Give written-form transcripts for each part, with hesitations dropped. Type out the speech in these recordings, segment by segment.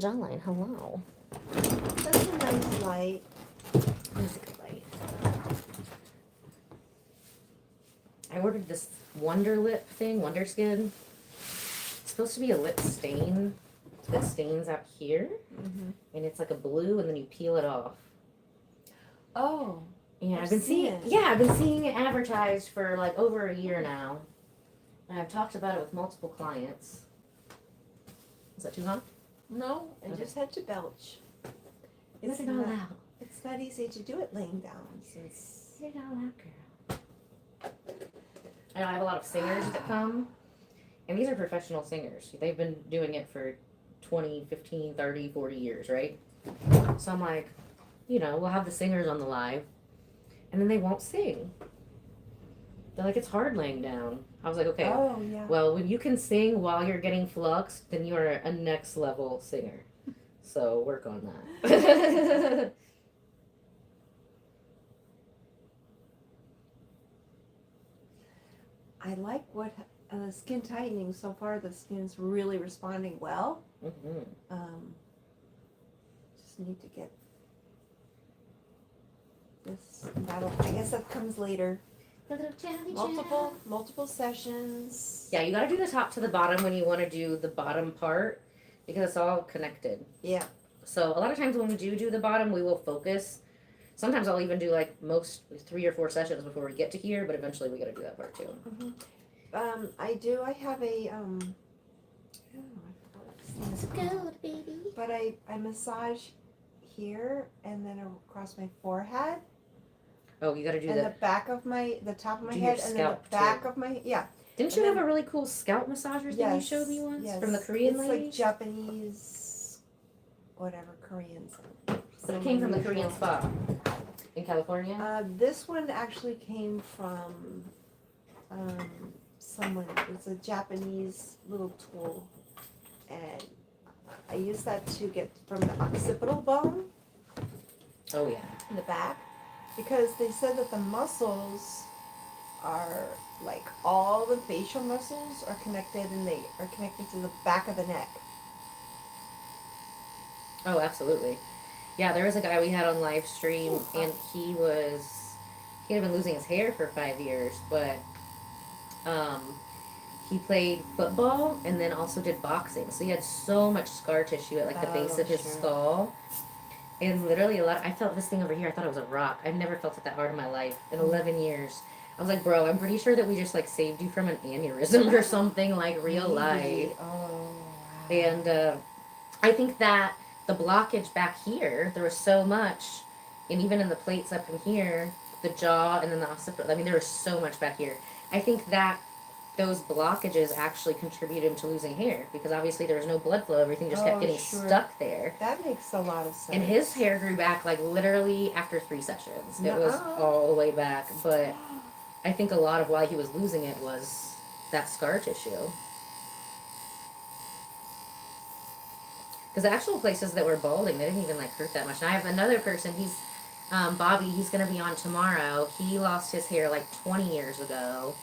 jawline. Hello. That's a nice light. That's a good light. I ordered this Wonder Lip thing, Wonder Skin. It's supposed to be a lip stain that stains out here. Mm-hmm. And it's like a blue, and then you peel it off. Oh. And I've I've been seen seeing, it. yeah, I've been seeing it advertised for like over a year now. And I've talked about it with multiple clients. Is that too hot? No, I Okay. just had to belch. Let it all out. It's not easy to do it laying down since. Let it all out, girl. I know I have a lot of singers that come, and these are professional singers. They've been doing it for 20, 15, 30, 40 years, right? So I'm like, you know, we'll have the singers on the live, and then they won't sing. They're like, it's hard laying down. I was like, okay, Oh, yeah. well, when you can sing while you're getting fluxed, then you're a next level singer. So work on that. I like what skin tightening so far. The skin's really responding well. Mm-hmm. Just need to get this. I guess that comes later. Multiple sessions. Yeah, you gotta do the top to the bottom when you want to do the bottom part because it's all connected. Yeah. So a lot of times when we do the bottom, we will focus. Sometimes I'll even do like most 3 or 4 sessions before we get to here, but eventually we gotta do that part too. Mm-hmm. I have a I don't know, I forgot what it stands for. Baby. But I massage here and then across my forehead. Oh, you gotta do And that. the top of my Do head, your and then the scalp, back too. of my, yeah. Didn't you have a really cool scalp massager thing you showed me once yes. from the Korean it's lady? like Japanese, whatever, Koreans. So it came from the Korean spa in California. This one actually came from someone. It's a Japanese little tool, and I use that to get from the occipital bone Oh yeah. in the back, because they said that the muscles are like all the facial muscles are connected, and they are connected to the back of the neck. Oh, absolutely. Yeah, there was a guy we had on live stream, and he had been losing his hair for 5 years, but he played football and then also did boxing. So he had so much scar tissue at like the base of his skull. And literally I felt this thing over here, I thought it was a rock. I've never felt it that hard in my life. In 11 years. I was like, bro, I'm pretty sure that we just like saved you from an aneurysm or something, like real life. Oh. And I think that the blockage back here, there was so much, and even in the plates up in here, the jaw and then the occipital, I mean, there was so much back here. I think that those blockages actually contributed him to losing hair, because obviously there was no blood flow, everything just kept getting stuck there. That makes a lot of sense. And his hair grew back like literally after 3 sessions. It was all the way back, but I think a lot of why he was losing it was that scar tissue. Because the actual places that were balding, they didn't even like hurt that much. And I have another person, he's Bobby, he's going to be on tomorrow. He lost his hair like 20 years ago.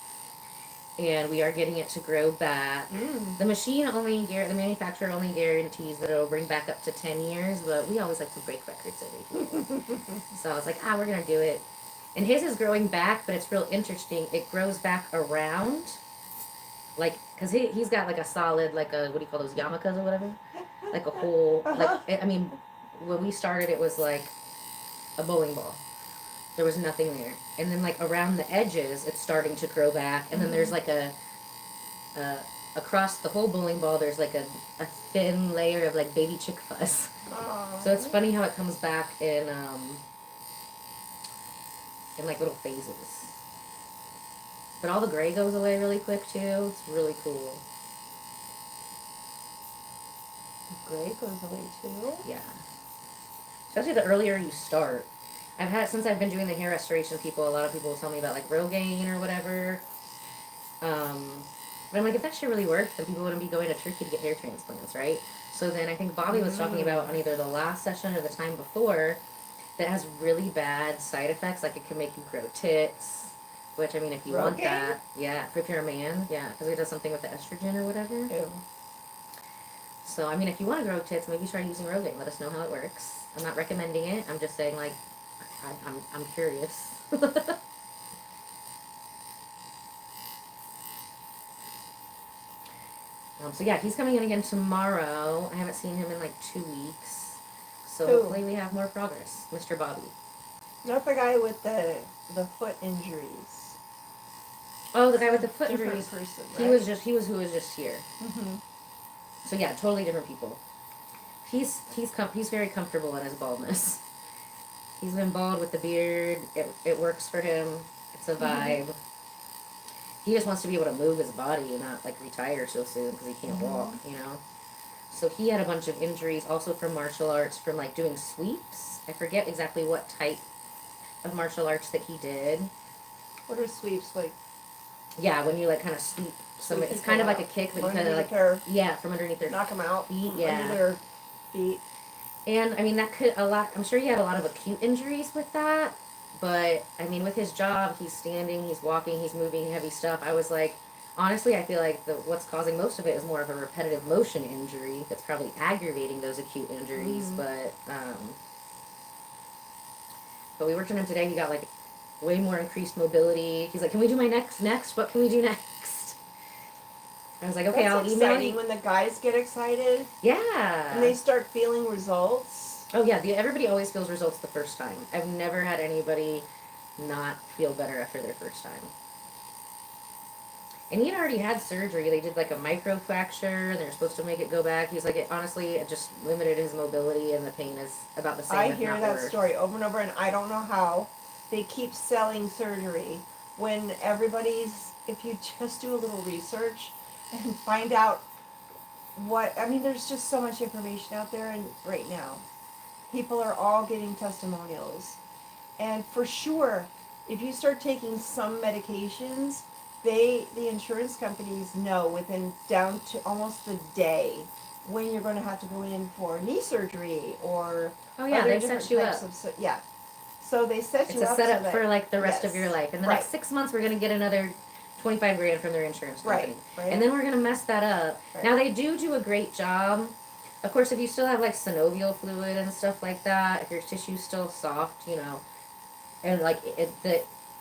And we are getting it to grow back. The the manufacturer only guarantees that it'll bring back up to 10 years, but we always like to break records every year. So I was like, we're going to do it. And his is growing back, but it's real interesting. It grows back around, like, because he's got like a solid, like a, what do you call those, yarmulkes or whatever? Like a whole, like, I mean, when we started, it was like a bowling ball. There was nothing there. And then, like, around the edges, it's starting to grow back. And then there's, like, across the whole bowling ball, there's, like, a thin layer of, like, baby chick fuzz. Aww. So it's funny how it comes back in like, little phases. But all the gray goes away really quick, too. It's really cool. The gray goes away, too? Yeah. Especially the earlier you start. Since I've been doing the hair restoration, a lot of people will tell me about like Rogaine or whatever. But I'm like, if that shit really worked, then people wouldn't be going to Turkey to get hair transplants, right? So then I think Bobby was talking about on either the last session or the time before that has really bad side effects, like it can make you grow tits, which, I mean, if you want that, yeah, if you're a man, yeah, because it does something with the estrogen or whatever. Ew. So, I mean, if you want to grow tits, maybe try using Rogaine. Let us know how it works. I'm not recommending it. I'm just saying, like, I'm curious. So yeah, he's coming in again tomorrow. I haven't seen him in like 2 weeks. So Who? hopefully we have more progress. Mr. Bobby. Not the guy with the foot injuries. Oh, the guy with the foot Different injuries. person, He right? was who was just here. Mm-hmm. So yeah, totally different people. He's very comfortable in his baldness. He's been bald with the beard. It works for him. It's a vibe. Mm-hmm. He just wants to be able to move his body and not like retire so soon because he can't walk, you know. So he had a bunch of injuries also from martial arts, from like doing sweeps. I forget exactly what type of martial arts that he did. What are sweeps like? Yeah, when you like kind of sweep some, it's kind of like a kick, but you kind of like from underneath their knock them out, feet, under their feet. And I mean that could a lot. I'm sure he had a lot of acute injuries with that, but I mean with his job, he's standing, he's walking, he's moving heavy stuff. I was like, honestly, I feel like what's causing most of it is more of a repetitive motion injury that's probably aggravating those acute injuries. Mm-hmm. But we worked on him today. He got like way more increased mobility. He's like, "Can we do my next? What can we do next?" I was like, "Okay, That's I'll email you." when the guys get excited. Yeah. And they start feeling results. Oh yeah, everybody always feels results the first time. I've never had anybody not feel better after their first time. And he had already had surgery. They did like a microfracture. They're supposed to make it go back. He's like, it just limited his mobility, and the pain is about the same. I hear that story over and over, and I don't know how they keep selling surgery when if you just do a little research and find out there's just so much information out there, and right now, people are all getting testimonials. And for sure, if you start taking some medications, the insurance companies know within down to almost the day when you're going to have to go in for knee surgery or they set you up. So they set you up. It's a setup for like the rest of your life. In the next 6 months, we're going to get another 25 grand from their insurance company. Right. And then we're going to mess that up. Right. Now, they do a great job. Of course, if you still have like synovial fluid and stuff like that, if your tissue's still soft, and like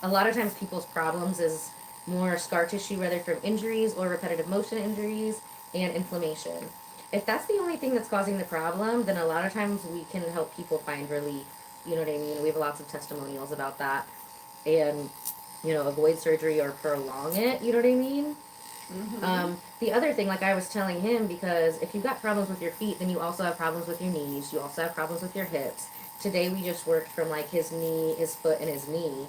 a lot of times people's problems is more scar tissue, whether from injuries or repetitive motion injuries and inflammation. If that's the only thing that's causing the problem, then a lot of times we can help people find relief. You know what I mean? We have lots of testimonials about that. And, avoid surgery or prolong it. You know what I mean? Mm-hmm. The other thing, like I was telling him, because if you've got problems with your feet, then you also have problems with your knees. You also have problems with your hips. Today we just worked from like his knee, his foot, and his knee.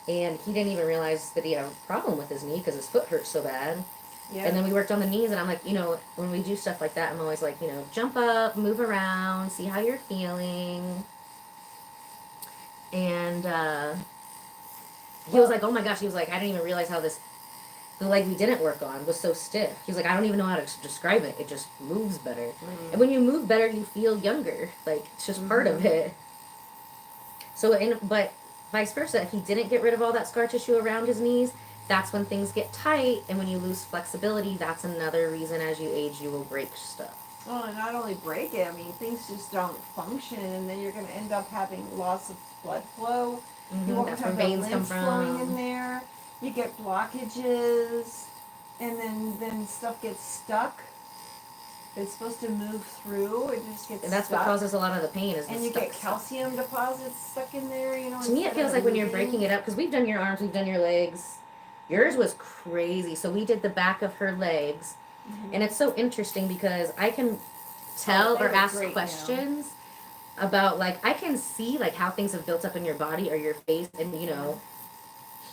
And he didn't even realize that he had a problem with his knee because his foot hurt so bad. Yeah. And then we worked on the knees, and I'm like, when we do stuff like that, I'm always like, jump up, move around, see how you're feeling. And he was like, oh my gosh, he was like, I didn't even realize how the leg we didn't work on was so stiff. He was like, I don't even know how to describe it. It just moves better. Mm-hmm. And when you move better, you feel younger. Like, it's just part of it. But vice versa, if he didn't get rid of all that scar tissue around his knees, that's when things get tight, and when you lose flexibility, that's another reason as you age you will break stuff. Well, and not only break it, things just don't function, and then you're going to end up having loss of blood flow. Mm-hmm. You won't have the lymph flowing in there. You get blockages, and then stuff gets stuck. It's supposed to move through. It just gets and that's stuck. What causes a lot of the pain is and you get calcium deposits stuck in there. To me, it feels like when you're breaking it up, because we've done your arms, we've done your legs. Yours was crazy. So we did the back of her legs, and it's so interesting because I can tell or ask questions about, like, I can see like how things have built up in your body or your face, and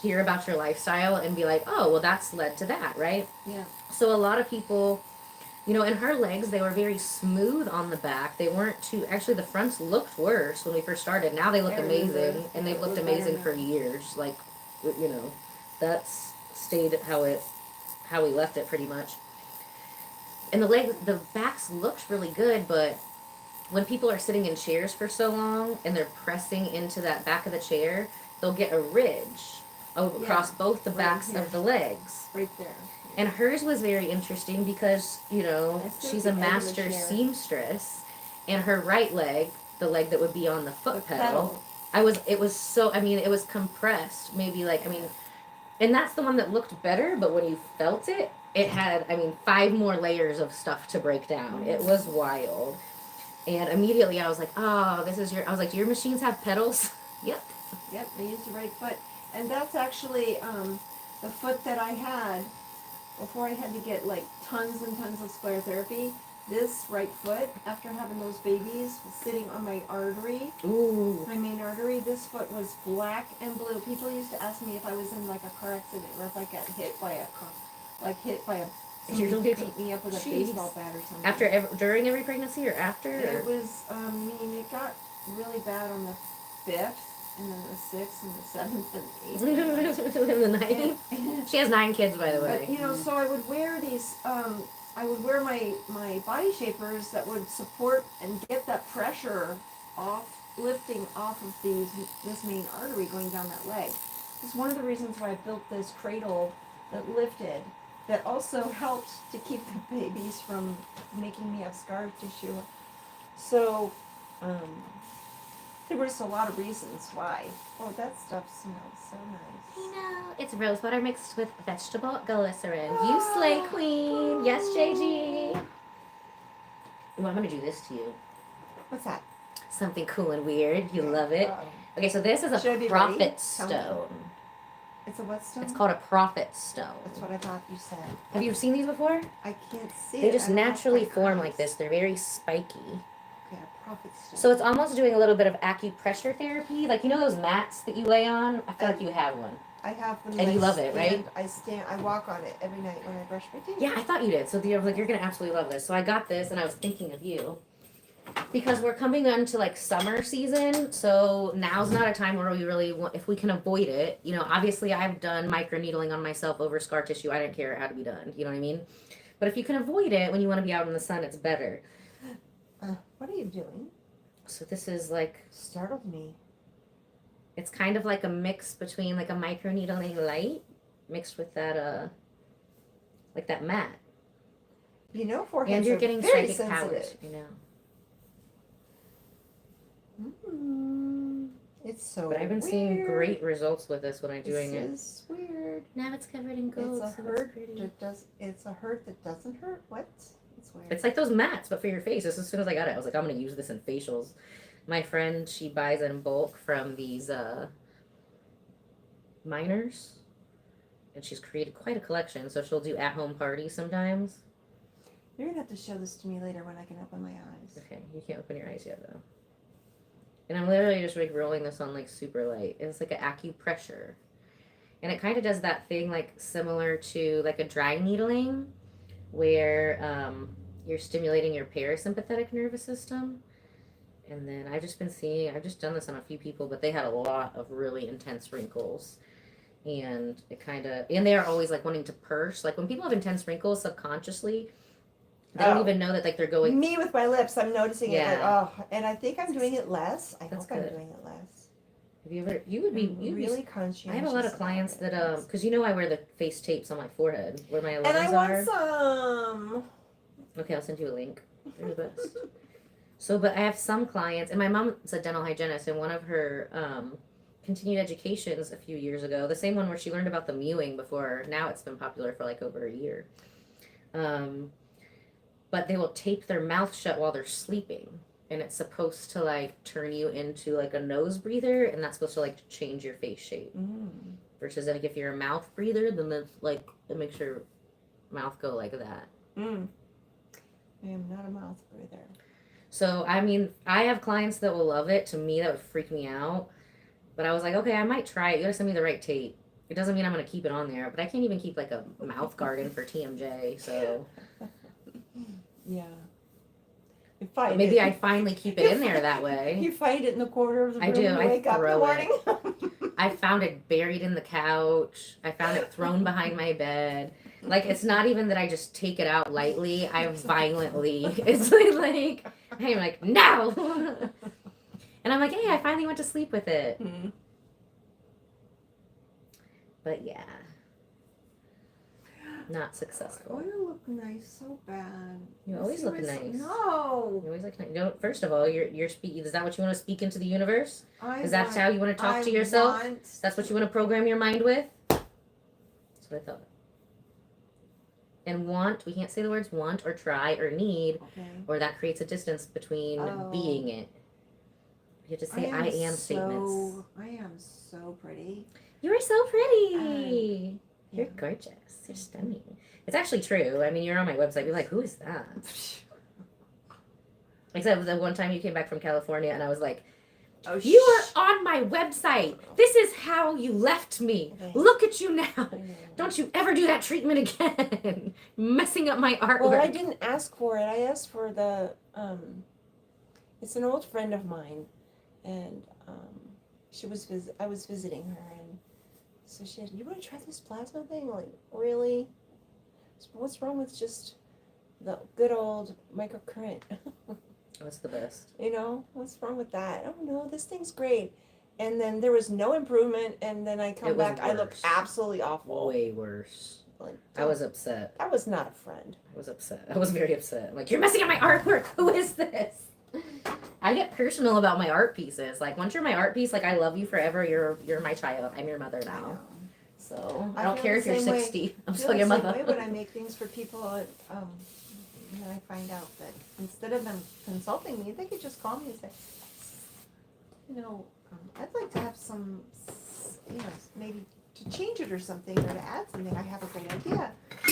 hear about your lifestyle and be like, oh, well, that's led to that, right? Yeah. So a lot of people, in her legs, they were very smooth on the back. They weren't too, actually the fronts looked worse when we first started. Now they look amazing, and they've looked amazing for years. Like, that's stayed how we left it pretty much. And the backs looked really good, but when people are sitting in chairs for so long and they're pressing into that back of the chair, they'll get a ridge across both the backs of the legs. Right there. And hers was very interesting because, you know, That's she's the a edge of the master chair. seamstress, and her right leg, the leg that would be on the foot The pedal, it was so, I mean, it was compressed, maybe like, I mean, and that's the one that looked better, but when you felt it, it had, I mean, 5 more layers of stuff to break down. It was wild. And immediately I was like, oh, I was like, do your machines have pedals? Yep. Yep, they use the right foot. And that's actually the foot that I had before I had to get like tons and tons of sclerotherapy. This right foot, after having those babies, was sitting on my artery, Ooh. my main artery. This foot was black and blue. People used to ask me if I was in like a car accident or if I got hit by a car, like hit by a somebody beat me up with a Jeez. baseball bat or something. During every pregnancy or after? It was, I mean, it got really bad on the 5th, and then the 6th, and the 7th, and 8th. The 9th. She has 9 kids, by the way. But, you know, so I would wear these, I would wear my body shapers that would support and get that pressure off, lifting off of this main artery going down that leg. It's one of the reasons why I built this cradle that lifted, that also helped to keep the babies from making me have scar tissue. So, there was a lot of reasons why. Oh, that stuff smells so nice. I know. It's rose water mixed with vegetable glycerin. You slay, queen. Yes, JG. Ooh, I'm going to do this to you. What's that? Something cool and weird. You love it. Okay, so this is Should I a be prophet ready? stone. It's a what stone? It's called a prophet stone. That's what I thought you said. Have you seen these before? I can't see They it. just I don't know if naturally my form eyes- like this. They're very spiky. Okay, a prophet stone. So it's almost doing a little bit of acupressure therapy. Like, you know those mats that you lay on? I feel like you have one. I have them. And you love it, right? I walk on it every night when I brush my teeth. Yeah, I thought you did. So you're like, you're going to absolutely love this. So I got this and I was thinking of you. Because we're coming into like summer season, so now's not a time where we really want, if we can avoid it, you know, obviously I've done microneedling on myself over scar tissue. I didn't care how to be done, you know what I mean? But if you can avoid it when you want to be out in the sun, it's better. What are you doing? So this is like, Startled me. it's kind of like a mix between like a microneedling light mixed with that, like that mat. You know, foreheads And you're are getting very psychic powers, sensitive. you know. It's so But I've been seeing great results with this when I'm doing it. This is weird. Now it's covered in gold. It's a so hurt pretty. that does. It's a hurt that doesn't hurt. What? It's weird. It's like those mats, but for your face. As soon as I got it, I was like, I'm gonna use this in facials. My friend, she buys in bulk from these miners, and she's created quite a collection. So she'll do at-home parties sometimes. You're gonna have to show this to me later when I can open my eyes. Okay, you can't open your eyes yet though. And I'm literally just like rolling this on like super light. It's like an acupressure, and it kind of does that thing like similar to like a dry needling, where you're stimulating your parasympathetic nervous system. And then I've just done this on a few people, but they had a lot of really intense wrinkles. And and they're always like wanting to purse. Like when people have intense wrinkles subconsciously, they don't even know that like they're going. Me with my lips, I'm noticing it. Like, Yeah. oh, and I think I'm doing it less. I That's hope I'm good. doing it less. Have you ever? You would be I'm really conscientious. I have a lot of clients that because you know I wear the face tapes on my forehead where my and I lungs want are. some. Okay, I'll send you a link. They're the best. So, but I have some clients, and my mom's a dental hygienist, and one of her continued educations a few years ago, the same one where she learned about the mewing before. Now it's been popular for like over a year. But they will tape their mouth shut while they're sleeping, and it's supposed to like turn you into like a nose breather, and that's supposed to like change your face shape. Versus like if you're a mouth breather, then it's like it makes your mouth go like that. I am not a mouth breather. So I mean, I have clients that will love it. To me, that would freak me out. But I was like, okay, I might try it. You gotta send me the right tape. It doesn't mean I'm gonna keep it on there, but I can't even keep like a mouth garden for TMJ. So Yeah. but maybe I finally keep it in there that way. You find it in the corner of the room. I do. when you I wake up in the throw morning. I found it buried in the couch. I found it thrown behind my bed. Like it's not even that I just take it out lightly. I violently. It's like I'm like no. And I'm like, hey, I finally went to sleep with it. But yeah. Not successful. I look nice so bad. You I always see look myself- nice. No. You always look nice. No, first of all, you're speaking. Is that what you want to speak into the universe? Is that Want- how you want to talk I to yourself? want- That's what you want to program your mind with? That's what I thought. And want, we can't say the words want or try or need, Okay. or that creates a distance between Oh. being it. You have to say I am statements. I am so pretty. You are so pretty. You're Yeah. gorgeous. You're stunning. It's actually true. I mean, you're on my website. You're like, who is that? Except the one time you came back from California and I was like, Oh, you are on my website. This is how you left me. Okay. Look at you now. I know. Don't you ever do that treatment again. Messing up my artwork. Well, I didn't ask for it. I asked for the, it's an old friend of mine, and I was visiting her, and so she said, "You want to try this plasma thing?" Like, really? What's wrong with just the good old microcurrent? That's the best. You know, what's wrong with that? Oh no, this thing's great. And then there was no improvement, and then I come It was back, I look worse. absolutely awful. Way worse. Like, I was upset. that was not a friend. I was upset. I was very upset. I'm like, you're messing up my artwork. Who is this? I get personal about my art pieces. Like, once you're my art piece, like, I love you forever. You're my child. I'm your mother I now. know. So I I don't feel care the if you're same way. 60. I'm I still feel your the same mother. way when I make things for people, and then I find out that instead of them consulting me, they could just call me and say, I'd like to have some, maybe to change it or something, or to add something. I have a great idea.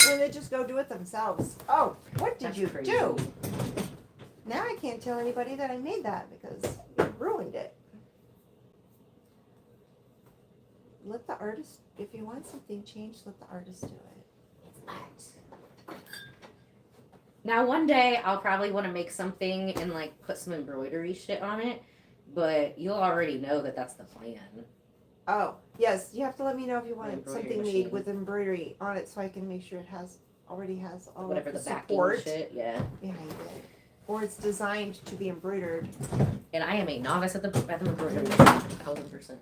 And they just go do it themselves. Oh, what did That's you crazy. do? Now I can't tell anybody that I made that because you ruined it. Let the artist, if you want something changed, let the artist do it. It's art. Now, one day I'll probably want to make something and like put some embroidery shit on it, but you'll already know that that's the plan. Oh, yes, you have to let me know if you want Embroidery something machine. made with embroidery on it so I can make sure it already has all Whatever of the the backing support shit, yeah. behind it. Or it's designed to be embroidered. And I am a novice at the embroidery, 1000%.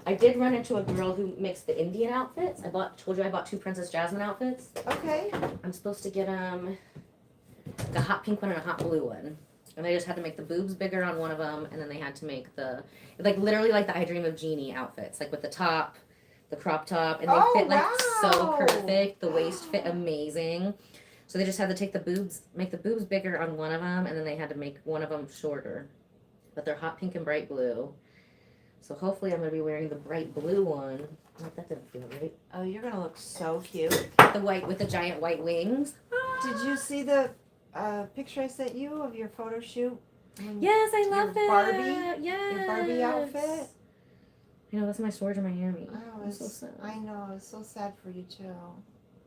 I did run into a girl who makes the Indian outfits. Told you I bought 2 Princess Jasmine outfits. Okay. I'm supposed to get a hot pink one and a hot blue one. And they just had to make the boobs bigger on one of them, and then they had to make literally like the I Dream of Jeannie outfits, like with the top, the crop top, and they Oh, fit like so wow. perfect. The waist fit amazing. So they just had to make the boobs bigger on one of them, and then they had to make one of them shorter. But they're hot pink and bright blue. So hopefully I'm gonna be wearing the bright blue one. Oh, that didn't feel right. Oh, you're going to look so cute. The white with the giant white wings. Did you see the picture I sent you of your photo shoot? Yes, I Your love that. Barbie? Yes. Your Barbie outfit? You know, that's my storage in Miami. Oh, I'm so sad. I know, it's so sad for you too.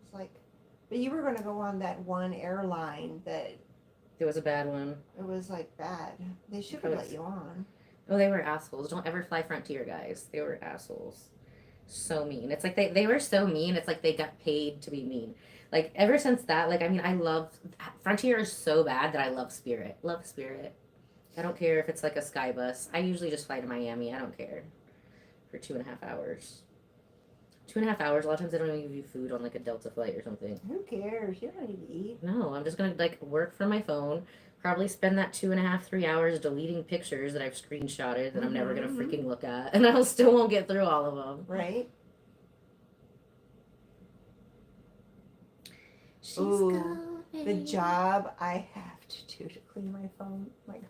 It's like, but you were going to go on that one airline that There was a bad one. it was like bad. They should have Probably- let you on. Oh, they were assholes. Don't ever fly Frontier, guys. They were assholes. So mean. It's like they were so mean. It's like they got paid to be mean. Like, ever since that, like, I mean, I love... Frontier is so bad that I love Spirit. Love Spirit. I don't care if it's like a sky bus. I usually just fly to Miami. I don't care. For 2.5 hours. 2.5 hours. A lot of times they don't even give you food on like a Delta flight or something. Who cares? You don't need to eat. No, I'm just gonna like work from my phone. Probably spend that 2.5, 3 hours deleting pictures that I've screenshotted that I'm never gonna Mhm. freaking look at, and I still won't get through all of them. Right? She's Ooh, going. The job I have to do to clean my phone. My God.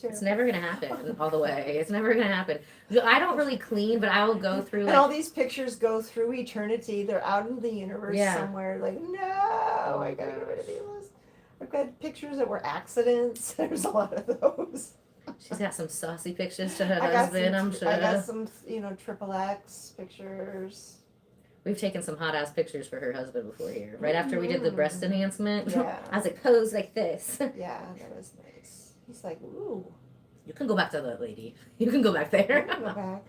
It's never gonna happen all the way. It's never gonna happen. I don't really clean, but I will go through And all like these pictures go through eternity. They're out in the universe Yeah. somewhere. Like, no, my I gotta get rid of gosh. these. I've got pictures that were accidents. There's a lot of those. she's got some saucy pictures to her I got husband. I'm some, I got sure some, triple X pictures. we've taken some hot ass pictures for her husband before here. Right after we did the breast Mm. enhancement, Yeah. I was like, pose like this. Yeah, that was nice. He's like, ooh, You can go back to that lady. You can go back there. I'll go back.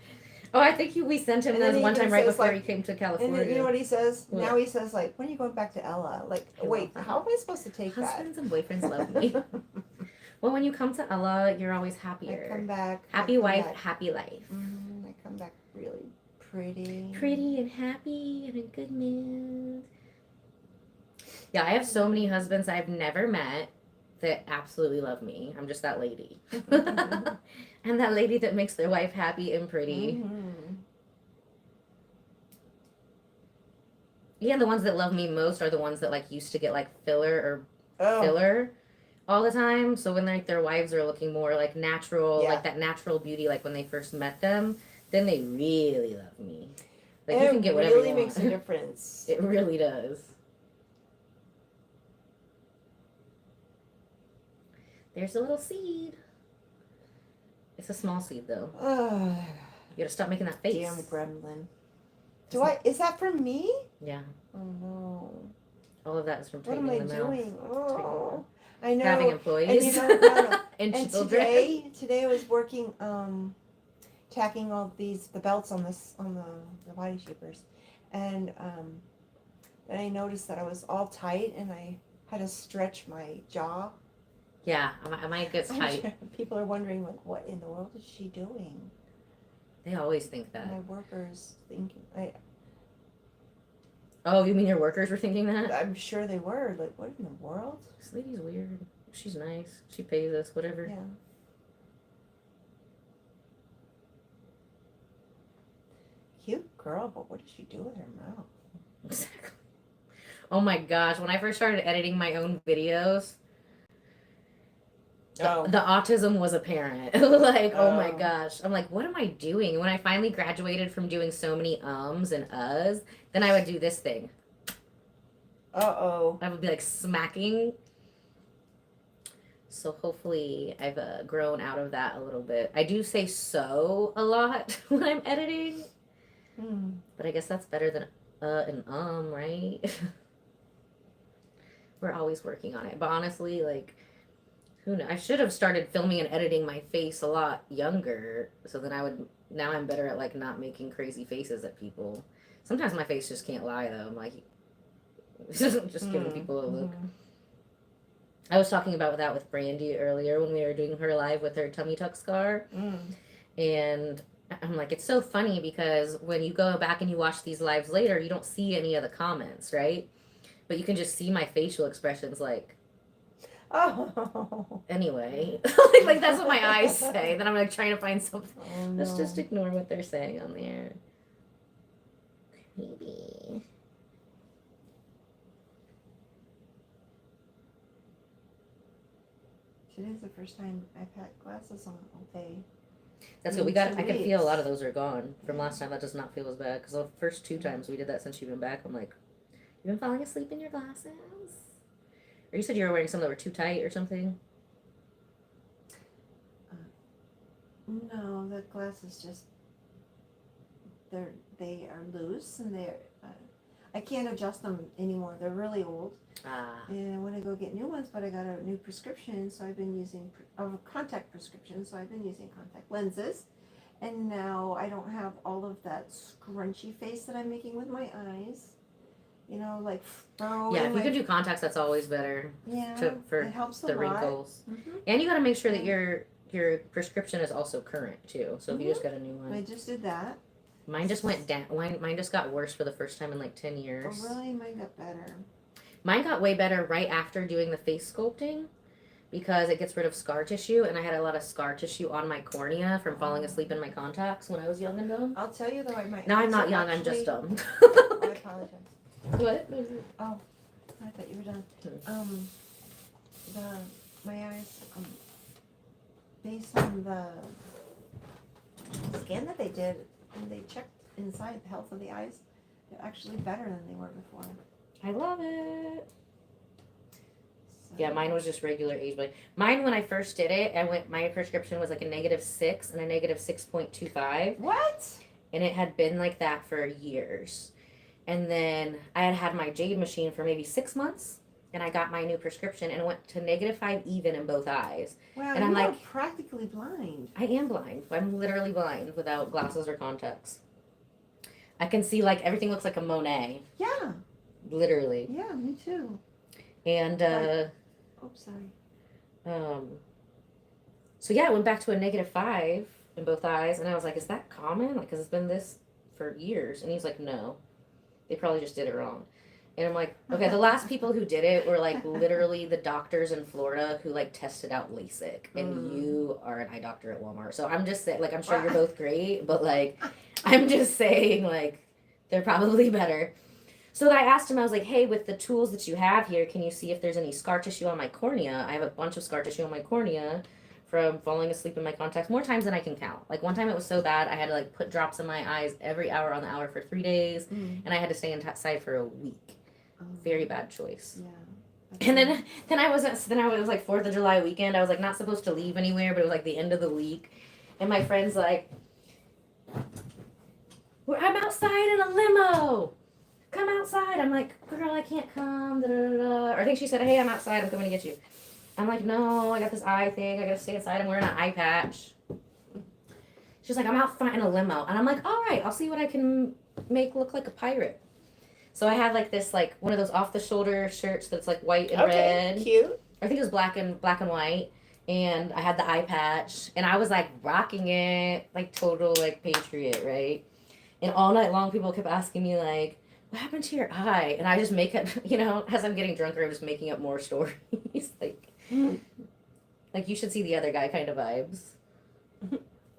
Oh, I think we sent him And then this he one even time right says, before like- he came to And California. then, you know what he says? What? Now he says, like, when are you going back to Ella? Like, Ella. wait, how am I supposed to take Husbands and boyfriends love me. Well, when you come to Ella, you're always I happier. come back. Happy wife, happy life. I come back really pretty. Pretty and happy and in a good mood. Yeah, I have so many husbands I've never met that absolutely love me. I'm just that lady. I'm that lady that makes their wife happy and pretty. Mm-hmm. Yeah, the ones that love me most are the ones that like used to get like Oh, filler all the time. So when like their wives are looking more like natural, yeah. like that natural beauty, like when they first met them, then they really love me. Like you can get whatever really you makes a want. difference. It really does. There's a little seed. It's a small seed though. Oh, You gotta stop making that face. damn gremlin. Isn't Is that for me? Yeah. Oh no. All of that is from What am tightening I the mouth. doing? Oh, I know. Having And employees. no. And And children. today I was working, tacking all the belts on the body shapers, and then I noticed that I was all tight, and I had to stretch my jaw. Yeah, mine gets I'm tight. sure people are wondering, like, what in the world is she doing? They always think that. My workers thinking, Oh, you mean your workers were thinking that? I'm sure they were, like, what in the world? This lady's weird. She's nice. She pays us, whatever. Yeah. Cute girl, but what does she do with her mouth? Exactly. Oh my gosh, when I first started editing my own videos, Oh. the autism was apparent. Like, oh my Oh. gosh. I'm like, what am I doing? And when I finally graduated from doing so many ums and uhs, then I would do this thing. Uh-oh. I would be like smacking. So hopefully I've grown out of that a little bit. I do say so a lot when I'm editing, but I guess that's better than and right? We're always working on it. But honestly, like, who knows? I should have started filming and editing my face a lot younger. So then now I'm better at like not making crazy faces at people. Sometimes my face just can't lie though. I'm like, just giving people a look. I was talking about that with Brandy earlier when we were doing her live with her tummy tuck scar. And I'm like, it's so funny because when you go back and you watch these lives later, you don't see any of the comments, right? But you can just see my facial expressions like, Oh. anyway. Like that's what my eyes say. Then I'm like trying to find something. Oh, no. Let's just ignore what they're saying on there. Maybe. Today's the first time I've had glasses on all day. That's good. We got. 2 I can feel a weeks. lot of those are gone from last time. That does not feel as bad because the first 2 times we did that since you've been back, I'm like, you've been falling asleep in your glasses. Or you said you were wearing some that were too tight or something. No, the glasses just they are loose and they're I can't adjust them anymore. They're really old. And I want to go get new ones, but I got a new prescription, so I've been using a contact prescription, so I've been using contact lenses. And now I don't have all of that scrunchy face that I'm making with my eyes. You know, like fro. Yeah, if you can do contacts, that's always better. Yeah, For it helps the a lot. wrinkles. Mm-hmm. And you got to make sure that your prescription is also current too. So if you just got a new one. I just did that. Mine just went down. Mine just got worse for the first time in like 10 years. Oh, really? Mine got better. Mine got way better right after doing the face sculpting because it gets rid of scar tissue, and I had a lot of scar tissue on my cornea from falling asleep in my contacts when I was young and dumb. I'll tell you though, I might. Now I'm not young, I'm just dumb. I apologize. What? Oh, I thought you were done. My eyes, based on the scan that they did, and they checked inside the health of the eyes, they're actually better than they were before. I love it. So, Yeah, mine was just regular age. But mine, when I first did it, my prescription was like a -6 and a -6.25. What? And it had been like that for years. And then I had my jade machine for maybe 6 months. And I got my new prescription and it went to -5 even in both eyes. Wow, And I'm you are like, practically blind. I am blind. I'm literally blind without glasses or contacts. I can see like everything looks like a Monet. Yeah. Literally. Yeah, me too. And Oops, sorry. So yeah, I went back to a -5 in both eyes, and I was like, "Is that common? Like, 'cause it's been this for years?" And he's like, "No, they probably just did it wrong." And I'm like, okay, the last people who did it were like literally the doctors in Florida who like tested out LASIK. And you are an eye doctor at Walmart. So I'm just saying, like, I'm sure you're both great, but like, I'm just saying, like, they're probably better. So then I asked him, I was like, hey, with the tools that you have here, can you see if there's any scar tissue on my cornea? I have a bunch of scar tissue on my cornea from falling asleep in my contacts more times than I can count. Like one time it was so bad I had to like put drops in my eyes every hour on the hour for 3 days, and I had to stay inside for a week. Very bad choice. Yeah. And then I was like 4th of July weekend. I was like not supposed to leave anywhere, but it was like the end of the week, and my friend's like, I'm outside in a limo. Come outside. I'm like, girl, I can't come. Da, da, da, da. Or I think she said, hey, I'm outside. I'm coming to get you. I'm like, no, I got this eye thing. I gotta stay inside. I'm wearing an eye patch. She's like, I'm out front in a limo. And I'm like, all right, I'll see what I can make look like a pirate. So I had like this, like one of those off the shoulder shirts that's like white and red. Cute. I think it was black and white. And I had the eye patch. And I was like rocking it, like total like patriot, right? And all night long people kept asking me like, what happened to your eye? And I just make up, as I'm getting drunker, I'm just making up more stories. like you should see the other guy kind of vibes.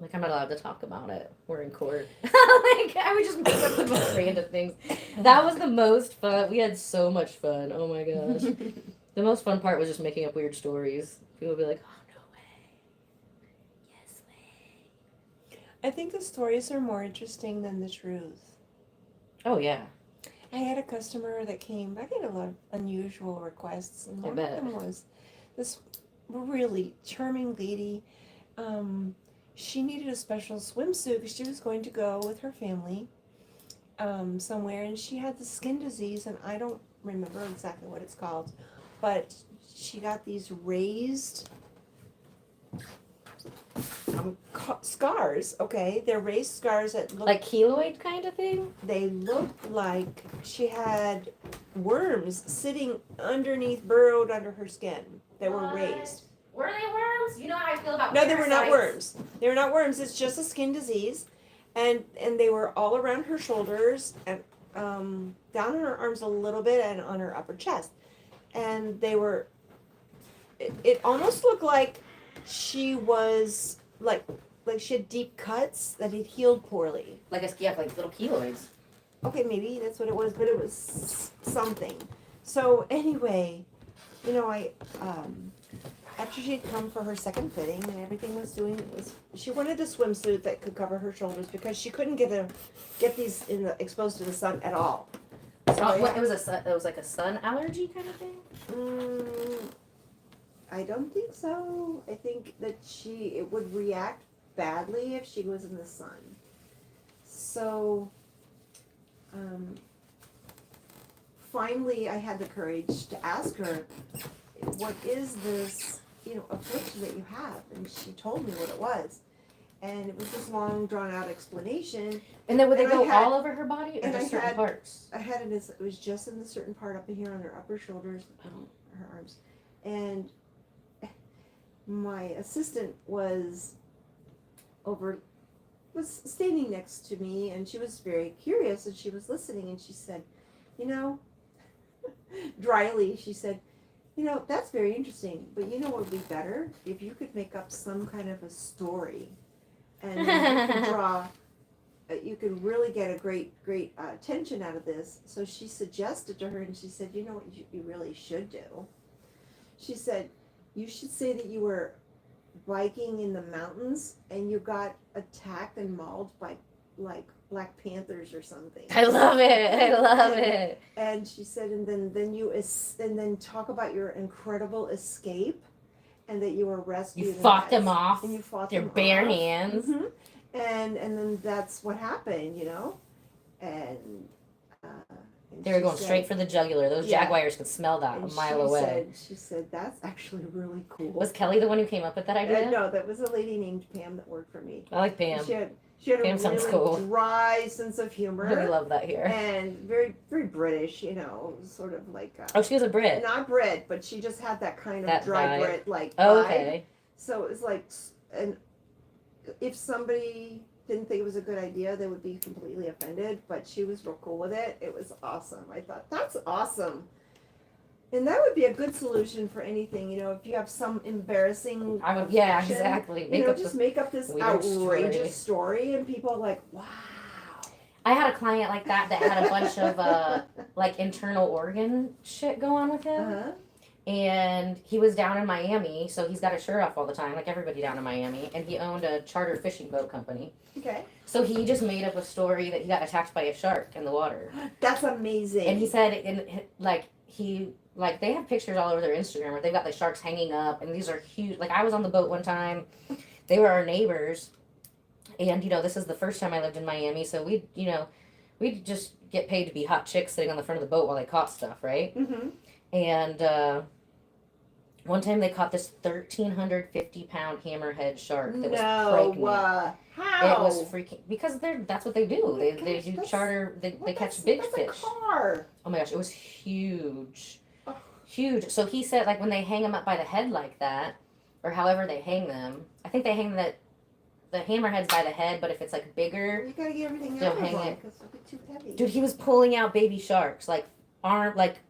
Like I'm not allowed to talk about it. We're in court. Like I would just make up the most random things. That was the most fun. We had so much fun. Oh my gosh. The most fun part was just making up weird stories. People would be like, oh no way. Yes way. I think the stories are more interesting than the truth. Oh yeah. I had a customer that came. I get a lot of unusual requests, and one of them was this really charming lady. She needed a special swimsuit because she was going to go with her family somewhere, and she had the skin disease, and I don't remember exactly what it's called, but she got these raised scars. Okay, they're raised scars that look like keloid kind of thing. They looked like she had worms sitting burrowed under her skin. They were raised. Were they worms? You know how I feel about No, they were not worms. They were not worms. It's just a skin disease, and they were all around her shoulders and down her arms a little bit and on her upper chest, and they were. It almost looked like she was like she had deep cuts that had healed poorly. Like little keloids. Okay, maybe that's what it was, but it was something. So anyway, I after she'd come for her second fitting and everything she wanted a swimsuit that could cover her shoulders because she couldn't get these exposed to the sun at all. So it was like a sun allergy kind of thing. I don't think so. I think that it would react badly if she was in the sun. So, finally, I had the courage to ask her, what is this, affliction that you have? And she told me what it was. And it was this long, drawn-out explanation. And then would they go all over her body or just certain parts? I had it was just in the certain part up in here on her upper shoulders, her arms. And my assistant was standing next to me, and she was very curious, and she was listening, and she said, dryly, she said, that's very interesting, but what would be better if you could make up some kind of a story, and you could draw, you could really get a great attention out of this. So she suggested to her, and she said, what you really should do? She said, you should say that you were biking in the mountains and you got attacked and mauled by like Black Panthers or something. I love it. And she said, and then talk about your incredible escape, and that you were rescued. You fought them off. And you fought your them bare off. hands. Mm-hmm. And then that's what happened, and. They were going straight for the jugular. Those jaguars could smell that a mile away. She said, that's actually really cool. Was Kelly the one who came up with that idea? No, that was a lady named Pam that worked for me. I like Pam. She had Pam a sounds really cool. dry sense of humor. Really love that here. And very, very British, sort of like... she was a Brit. Not Brit, but she just had that kind of that dry vibe. Brit, vibe. Okay. So it was like, and if somebody didn't think it was a good idea, they would be completely offended, but she was real cool with it. It was awesome. I thought, that's awesome. And that would be a good solution for anything, you know, if you have some embarrassing I would, yeah, affliction, exactly. you Make know, up just the make up this weird outrageous story and people are like, wow. I had a client like that had a bunch of like internal organ shit go on with him. Uh-huh. And he was down in Miami, so he's got his shirt off all the time, like everybody down in Miami. And he owned a charter fishing boat company. Okay. So he just made up a story that he got attacked by a shark in the water. That's amazing. And he said, they have pictures all over their Instagram where they've got the sharks hanging up, and these are huge. Like, I was on the boat one time, they were our neighbors, and, you know, this is the first time I lived in Miami, so we'd just get paid to be hot chicks sitting on the front of the boat while they caught stuff, right? Mm-hmm. And, one time they caught this 1,350-pound hammerhead shark that was pregnant. How? It was freaking, because that's what they do. Oh my They gosh, do that's- charter. They catch big that's fish. A car. Oh my gosh, it was huge, Oh. huge. So he said, like, when they hang them up by the head like that, or however they hang them, I think they hang the hammerheads by the head. But if it's like bigger, You gotta get everything They'll out of hang them it. because they'll be too heavy. dude, he was pulling out baby sharks, like arm into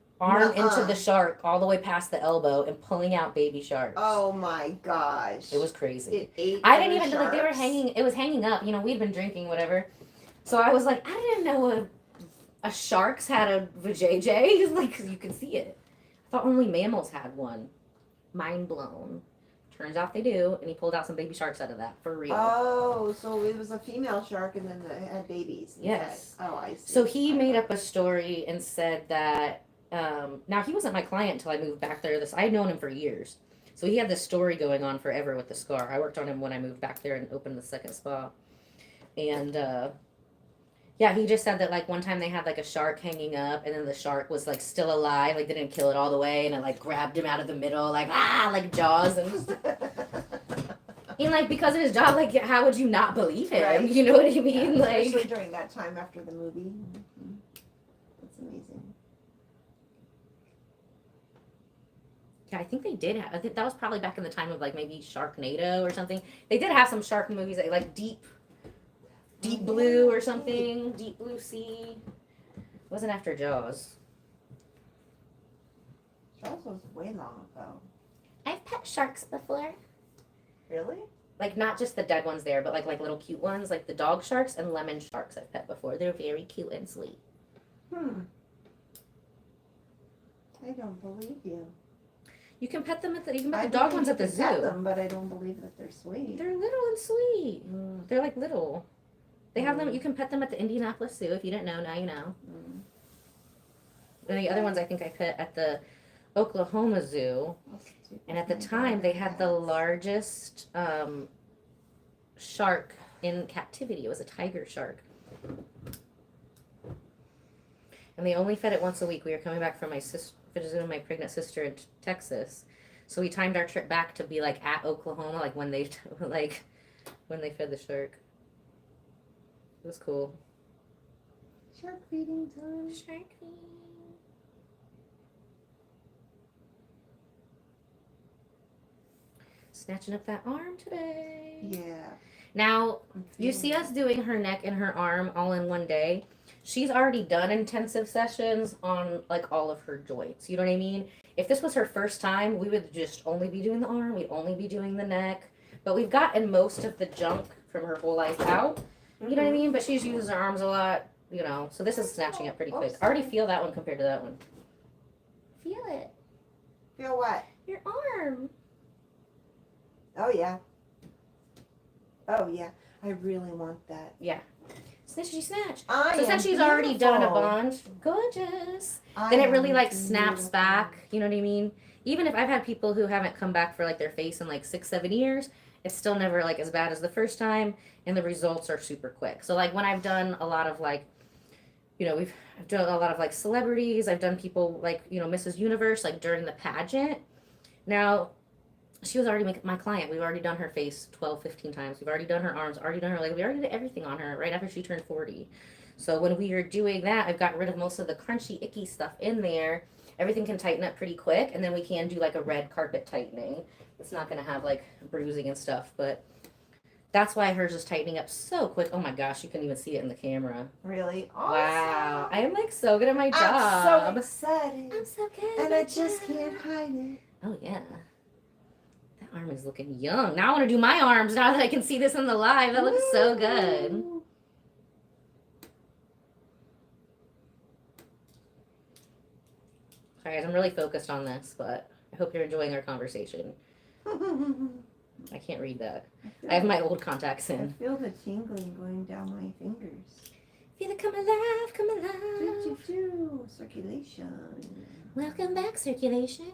Nuh-uh. the shark all the way past the elbow and pulling out baby sharks. Oh my gosh. It was crazy. It ate I didn't other even like they were sharks? hanging. It was hanging up. You know, we'd been drinking whatever. So I was like, I didn't know a shark's had a vajayjay. Like, 'cause you could see it. I thought only mammals had one. Mind blown. Turns out they do. And he pulled out some baby sharks out of that for real. Oh, so it was a female shark and then it had babies. inside. Yes. Oh, I see. So he made up a story and said that. Now he wasn't my client until I moved back there. I had known him for years. So he had this story going on forever with the scar. I worked on him when I moved back there and opened the second spa. And yeah, he just said that like one time they had like a shark hanging up and then the shark was like still alive, like they didn't kill it all the way, and it like grabbed him out of the middle, like like Jaws, and like because of his job, like how would you not believe him? Right. You know what I mean? Yeah, Like especially during that time after the movie. Mhm. That's amazing. yeah, I think they did have. I think that was probably back in the time of like maybe Sharknado or something. They did have some shark movies like Deep Blue or something. Deep Blue Sea. Wasn't after Jaws. Jaws was way long ago. I've pet sharks before. Really? Like not just the dead ones there, but like little cute ones, like the dog sharks and lemon sharks I've pet before. They're very cute and sweet. I don't believe you. You can pet them I the dog believe ones you at the can pet zoo. them, but I don't believe that they're sweet. They're little and sweet. Mm. They're like little. They have them. You can pet them at the Indianapolis Zoo. If you didn't know, now you know. Mm. And the other ones I think I pet at the Oklahoma Zoo. And at the time, they had the largest shark in captivity. It was a tiger shark. And they only fed it once a week. We were coming back from visiting my pregnant sister in Texas. So we timed our trip back to be like at Oklahoma, like when they when they fed the shark. It was cool. Shark feeding time. Shark feeding. Snatching up that arm today. Yeah. Now, you see us doing her neck and her arm all in one day. She's already done intensive sessions on like all of her joints. You know what I mean? If this was her first time, we would just only be doing the arm. We'd only be doing the neck. But we've gotten most of the junk from her whole life out. You know what I mean? But she's used her arms a lot, you know. So this is snatching up pretty quick. I already feel that one compared to that one. Feel it. Feel what? Your arm. Oh yeah. Oh yeah. I really want that. Snatchy snatch. I So am since she's already done a beautiful. bond, gorgeous. I Then it really am like snaps beautiful. back. You know what I mean? Even if I've had people who haven't come back for like their face in like 6-7 years, it's still never like as bad as the first time, and the results are super quick. So like when I've done a lot of like, you know, I've done a lot of like celebrities. I've done people like, you know, Mrs. Universe like during the pageant. Now, she was already my client. We've already done her face 12, 15 times. We've already done her arms, already done her legs. We already did everything on her right after she turned 40. So when we were doing that, I've gotten rid of most of the crunchy, icky stuff in there. Everything can tighten up pretty quick, and then we can do like a red carpet tightening. It's not going to have like bruising and stuff, but That's why hers is tightening up so quick. Oh my gosh, you couldn't even see it in the camera. Really? Awesome. Wow. I am like so good at my I'm job. so excited. I'm so good. And I just can't hide it. Oh yeah. That arm is looking young. Now I want to do my arms now that I can see this in the live. That looks so good. Woo. Sorry, guys, I'm really focused on this, but I hope you're enjoying our conversation. I can't read that. I have my old contacts I in. feel the tingling going down my fingers. Feel it come alive, come alive. Circulation. Welcome back, circulation.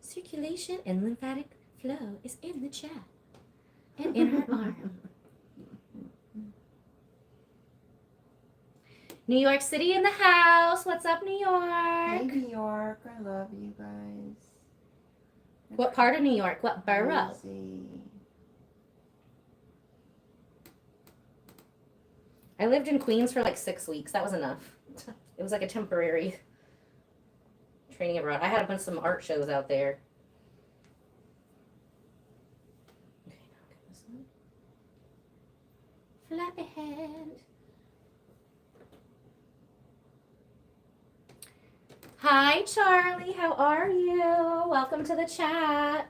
Circulation and lymphatic flow is in the chat and in her arm. New York City in the house. What's up, New Hey, York? New York. I love you guys. What part of New York? What borough? Jersey. I lived in Queens for like 6 weeks. That was enough. It was like a temporary training abroad. I had a bunch of some art shows out there. Okay, now get this one. Flappy hand. Hi, Charlie. How are you? Welcome to the chat.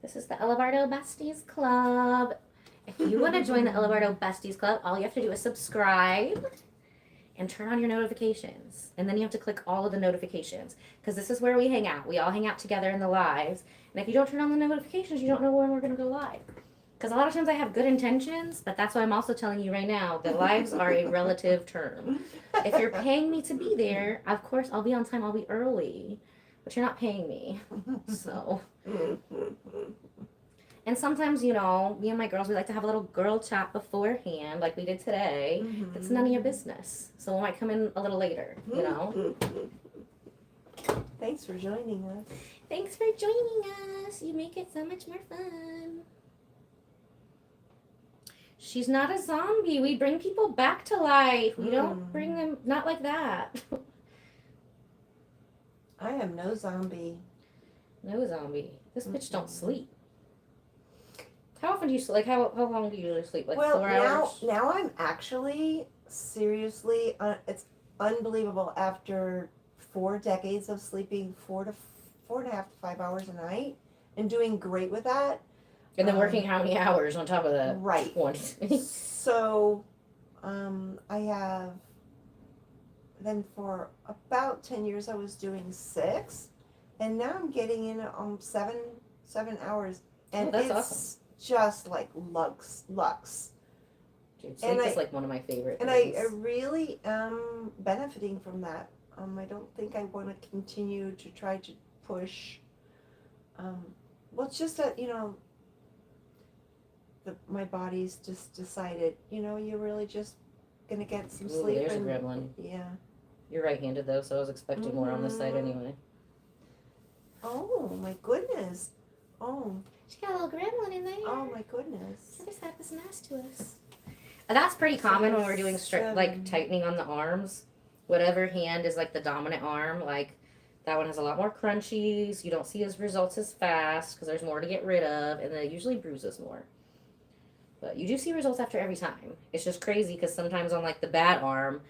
This is the Bardo Besties Club. If you want to join the Bardo Besties Club, all you have to do is subscribe and turn on your notifications. And then you have to click all of the notifications because this is where we hang out. We all hang out together in the lives. And if you don't turn on the notifications, you don't know when we're going to go live. Because a lot of times I have good intentions, but that's why I'm also telling you right now that lives are a relative term. If you're paying me to be there, of course I'll be on time, I'll be early. But you're not paying me. So. And sometimes, you know, me and my girls, we like to have a little girl chat beforehand, like we did today. Mm-hmm. It's none of your business. So we might come in a little later, you know? Thanks for joining us. Thanks for joining us. You make it so much more fun. She's not a zombie. We bring people back to life. We don't bring them, not like that. I am no zombie. No zombie. This bitch don't sleep. How often do you sleep? Like, how long do you usually sleep? Like 4 hours? Now I'm actually seriously, it's unbelievable. After 4 decades of sleeping 4.5 to 5 hours a night and doing great with that. And then working how many hours on top of that? Right. 20. So, I have, then for about 10 years I was doing 6, and now I'm getting in 7 hours, and that's it's awesome. Just like lux. Dude, sleep is like one of my favorite And things. I really am benefiting from that. I don't think I want to continue to try to push, well, it's just that, you know, my body's just decided, you know, you're really just going to get some sleep. There's a gremlin. Yeah. You're right-handed, though, so I was expecting more on this side anyway. Oh, my goodness. Oh. She got a little gremlin in there. Oh, my goodness. She just had this nice to us. That's pretty common when we're doing like tightening on the arms. Whatever hand is like the dominant arm, like that one has a lot more crunchies. You don't see his results as fast because there's more to get rid of, and then it usually bruises more. But you do see results after every time. It's just crazy because sometimes on like the bad arm,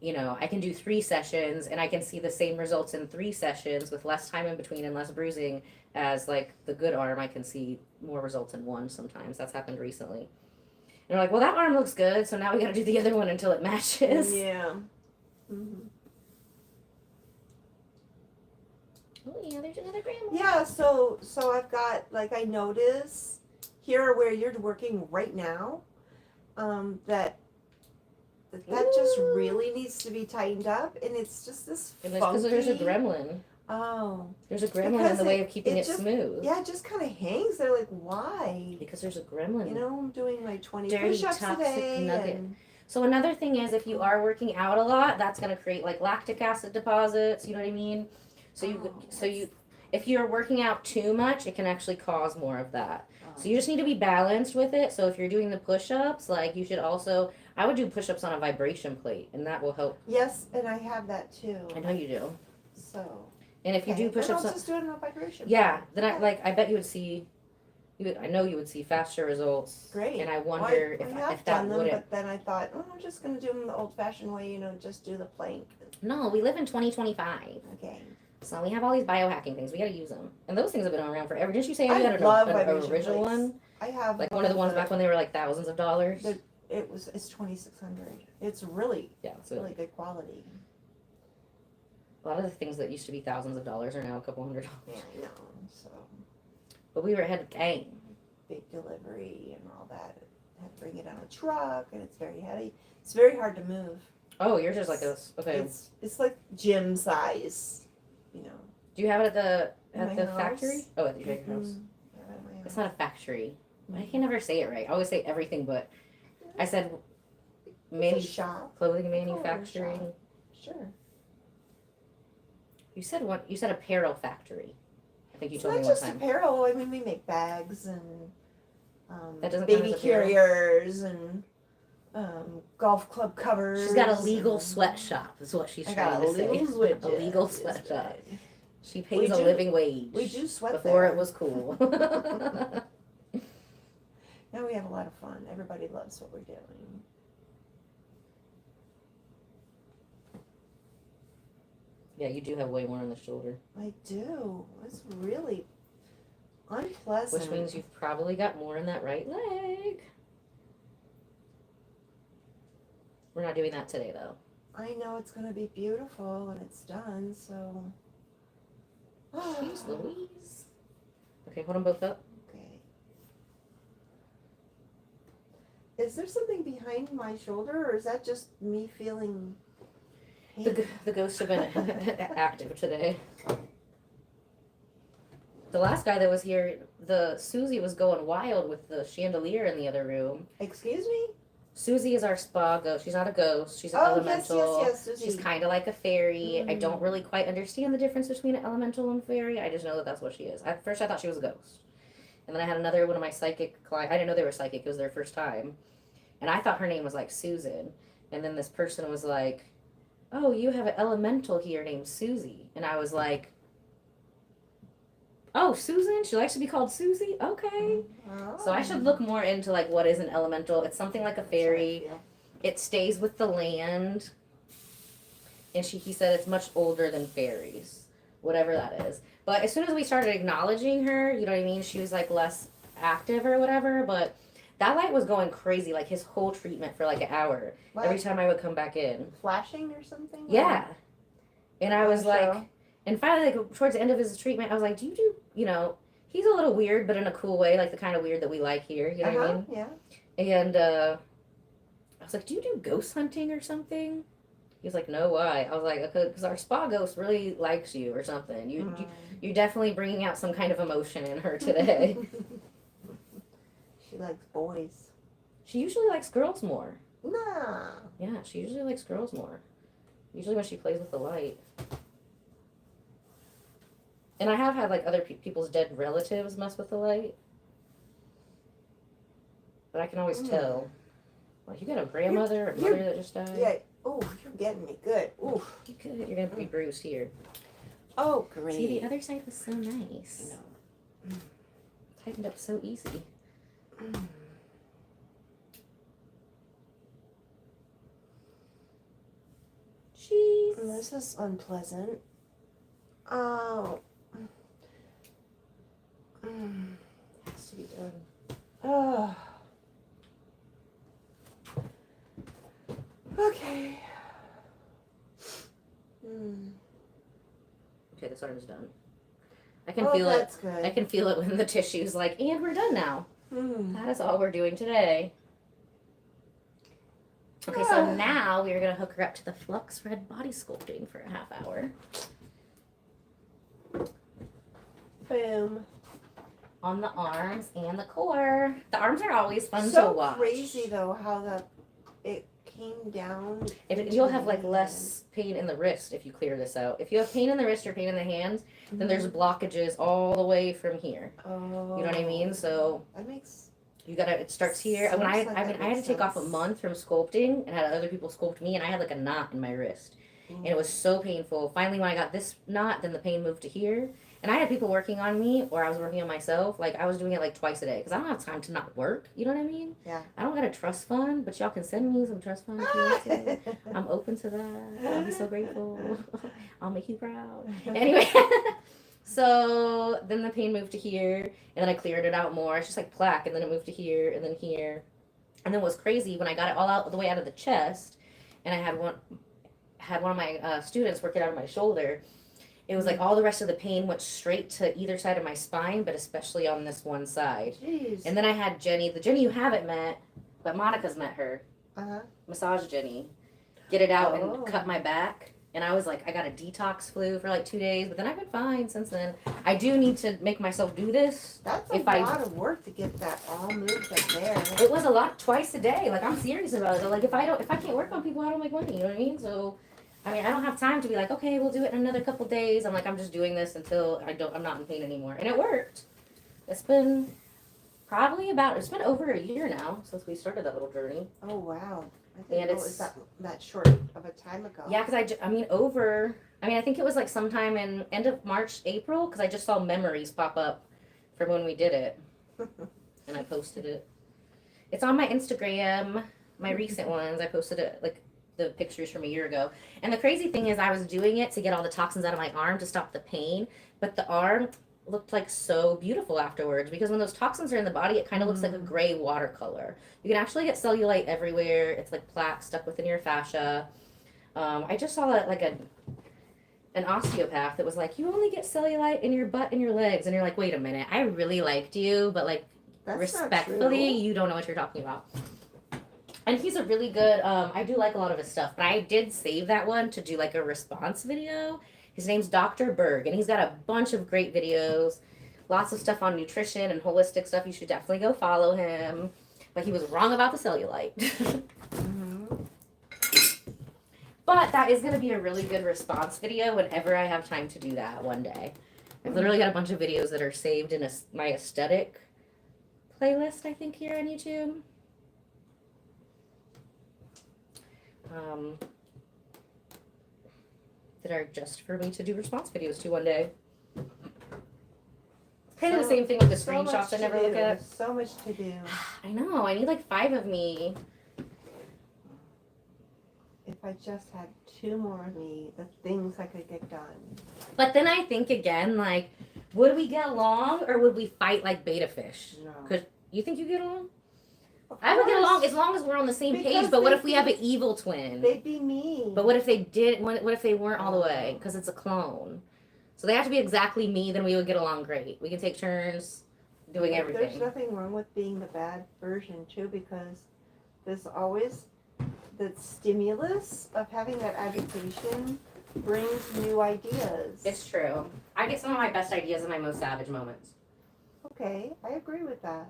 you know, I can do 3 sessions and I can see the same results in 3 sessions with less time in between and less bruising as like the good arm. I can see more results in 1 sometimes. That's happened recently. And we're like, well, that arm looks good, so now we got to do the other one until it matches. Yeah. Mm-hmm. Oh yeah, there's another grandma. Yeah, so I've got, like, I notice here where you're working right now, that just really needs to be tightened up, and it's just this And that's because there's a funky- gremlin. Oh. There's a gremlin Because in the way of keeping it it just- smooth. Yeah, it just kind of hangs there, like, why? Because there's a gremlin. You know, I'm doing like 20 Dirty, push-ups toxic a day. nugget. And, So another thing is if you are working out a lot, that's going to create like lactic acid deposits, you know what I mean? If you're working out too much, it can actually cause more of that. So you just need to be balanced with it. So if you're doing the push-ups, like you should also, I would do push-ups on a vibration plate, and that will help. yes, and I have that too. I know you do. So. And if you do Then push-ups, I'll just do it on a vibration. yeah, then I bet you would see I know you would see faster results. Great. And I Well, wonder I if have that done them, wouldn't. but then I thought, oh, I'm just gonna do them the old-fashioned way, just do the plank. No, we live in 2025. Okay. So we have all these biohacking things. We gotta use them. And those things have been around forever. Didn't you say you I had love an vibration original plates. one? I have Like one of the ones back when they were like thousands of dollars? It's 2,600. It's really Yeah, so really good quality. a lot of the things that used to be thousands of dollars are now a couple $100. Yeah, I know. So But we were ahead of the game. big delivery and all that. I had to bring it on a truck, and it's very heavy. It's very hard to move. Oh, yours is like this. Okay. It's like gym size. Do you have it at In the my factory? house. Oh, at your house. Yeah, at my house. It's not a factory. I Mhm. can never say it right. I always say everything but. I said It's a shop. clothing call it a manufacturing. shop. Sure. You said what? You said apparel factory. I think you It's told not me one just time. apparel. I mean, we make bags and That doesn't count baby as apparel? carriers and golf club covers. She's got a legal and- sweatshop. Is what she's I trying got to say. sweatshop. A legal Yes, sweatshop. right. She pays a do- living wage. We do sweat before there. it was cool. Now we have a lot of fun. Everybody loves what we're doing. Yeah, you do have way more on the shoulder. I do. It's really unpleasant. Which means you've probably got more in that right leg. We're not doing that today, though. I know it's going to be beautiful when it's done, so. Jeez Louise. Okay, hold them both up. Okay. Is there something behind my shoulder, or is that just me feeling pain? The ghosts have been active today. The last guy that was here, Susie was going wild with the chandelier in the other room. Excuse me? Susie is our spa ghost. She's not a ghost. She's an Oh, elemental. yes, Susie. She's kind of like a fairy. I Mm. don't really quite understand the difference between an elemental and fairy. I just know that that's what she is. At first, I thought she was a ghost. And then I had another one of my psychic clients. I didn't know they were psychic. It was their first time. And I thought her name was like Susan. And then this person was like, oh, you have an elemental here named Susie. And I was like, oh, Susan? She likes to be called Susie? Okay. Oh. So I should look more into like what is an elemental. It's something like a fairy. It stays with the land. And he said it's much older than fairies. Whatever that is. But as soon as we started acknowledging her, you know what I mean? She was like less active or whatever. But that light was going crazy, like his whole treatment for like an hour. What? Every time I would come back in. Flashing or something? Yeah. And I was like, So? and finally, like, towards the end of his treatment, I was like, do you do, he's a little weird, but in a cool way, like the kind of weird that we like here, you know what I mean? Yeah. And I was like, do you do ghost hunting or something? He was like, no, why? I was like, okay, because our spa ghost really likes you or something. You're definitely bringing out some kind of emotion in her today. She likes boys. She usually likes girls more. Nah. Yeah, she usually likes girls more. Usually when she plays with the light. And I have had like other people's dead relatives mess with the light. But I can always tell. Like, you got a grandmother or mother that just died? Yeah. Oh, you're getting me good. Ooh. You could. You're going to be bruised here. Oh, great. See, the other side was so nice. Tightened up so easy. Jeez. This is unpleasant. Oh. Has to be done. Oh. Okay. Okay, this arm is done. I can Oh, feel it. that's good. I can feel it when the tissue's like, and we're done now. That is all we're doing today. Okay, so now we are going to hook her up to the Flux Red Body Sculpting for a half hour. Boom. On the arms and the core. The arms are always fun So to watch. crazy though how it came down. You'll have like less pain in the wrist if you clear this out. If you have pain in the wrist or pain in the hands, then there's blockages all the way from here. Oh. You know what I mean? So that makes. you gotta. It starts here. I had to take off a month from sculpting and had other people sculpt me, and I had like a knot in my wrist. and it was so painful. Finally, when I got this knot, then the pain moved to here. And I had people working on me, or I was working on myself. Like, I was doing it like twice a day because I don't have time to not work. You know what I mean? Yeah. I don't got a trust fund, but y'all can send me some trust fund if you want to. I'm open to that. I'll be so grateful. I'll make you proud. Anyway, so then the pain moved to here, and then I cleared it out more. It's just like plaque, and then it moved to here, and then here. And then what was crazy, when I got it all out the way out of the chest, and I had one of my students work it out of my shoulder, it was like all the rest of the pain went straight to either side of my spine, but especially on this one side. Jeez. And then I had Jenny, the Jenny you haven't met, but Monica's met her, Uh-huh. massage Jenny, get it out Oh. and cut my back. And I was like, I got a detox flu for like 2 days, but then I've been fine since then. I do need to make myself do this. That's a If I- lot of work to get that all moved up there. It was a lot, twice a day. Like, I'm serious about it. Like, if I can't work on people, I don't make money. You know what I mean? So, I mean, I don't have time to be like, okay, we'll do it in another couple days. I'm like, I'm just doing this until I'm not in pain anymore. And it worked. It's been it's been over a year now since we started that little journey. Oh, wow. I And think it it's- was that short of a time ago. Yeah, because I think it was like sometime in end of March, April, because I just saw memories pop up from when we did it. And I posted it. It's on my Instagram, my recent ones. I posted it, like, the pictures from a year ago. And the crazy thing is I was doing it to get all the toxins out of my arm to stop the pain, but the arm looked like so beautiful afterwards, because when those toxins are in the body, it kind of looks like a gray watercolor. You can actually get cellulite everywhere. It's like plaque stuck within your fascia. I just saw like an osteopath that was like, you only get cellulite in your butt and your legs, and you're like, wait a minute, I really liked you, but like, That's respectfully, not true. you don't know what you're talking about. And he's a really good, I do like a lot of his stuff, but I did save that one to do like a response video. His name's Dr. Berg, and he's got a bunch of great videos, lots of stuff on nutrition and holistic stuff. You should definitely go follow him. But he was wrong about the cellulite. Mhm. But that is going to be a really good response video whenever I have time to do that one day. I've literally got a bunch of videos that are saved in my aesthetic playlist, I think, here on YouTube. That are just for me to do response videos to one day. Kind of the same thing with the So screenshots much I to never do. look at. So much to do. I know, I need like 5 of me. If I just had 2 more of me, the things I could get done. But then I think again, like, would we get along or would we fight like beta fish? No. 'Cause you think you get along? Of I would get course, along as long as we're on the same Because page. But what they if we have an evil twin? They'd be mean. But what if they did? What if they weren't all the way? Because it's a clone. So they have to be exactly me. Then we would get along great. We can take turns doing There's everything. nothing wrong with being the bad version too, because there's always the stimulus of having that agitation brings new ideas. It's true. I get some of my best ideas in my most savage moments. Okay, I agree with that.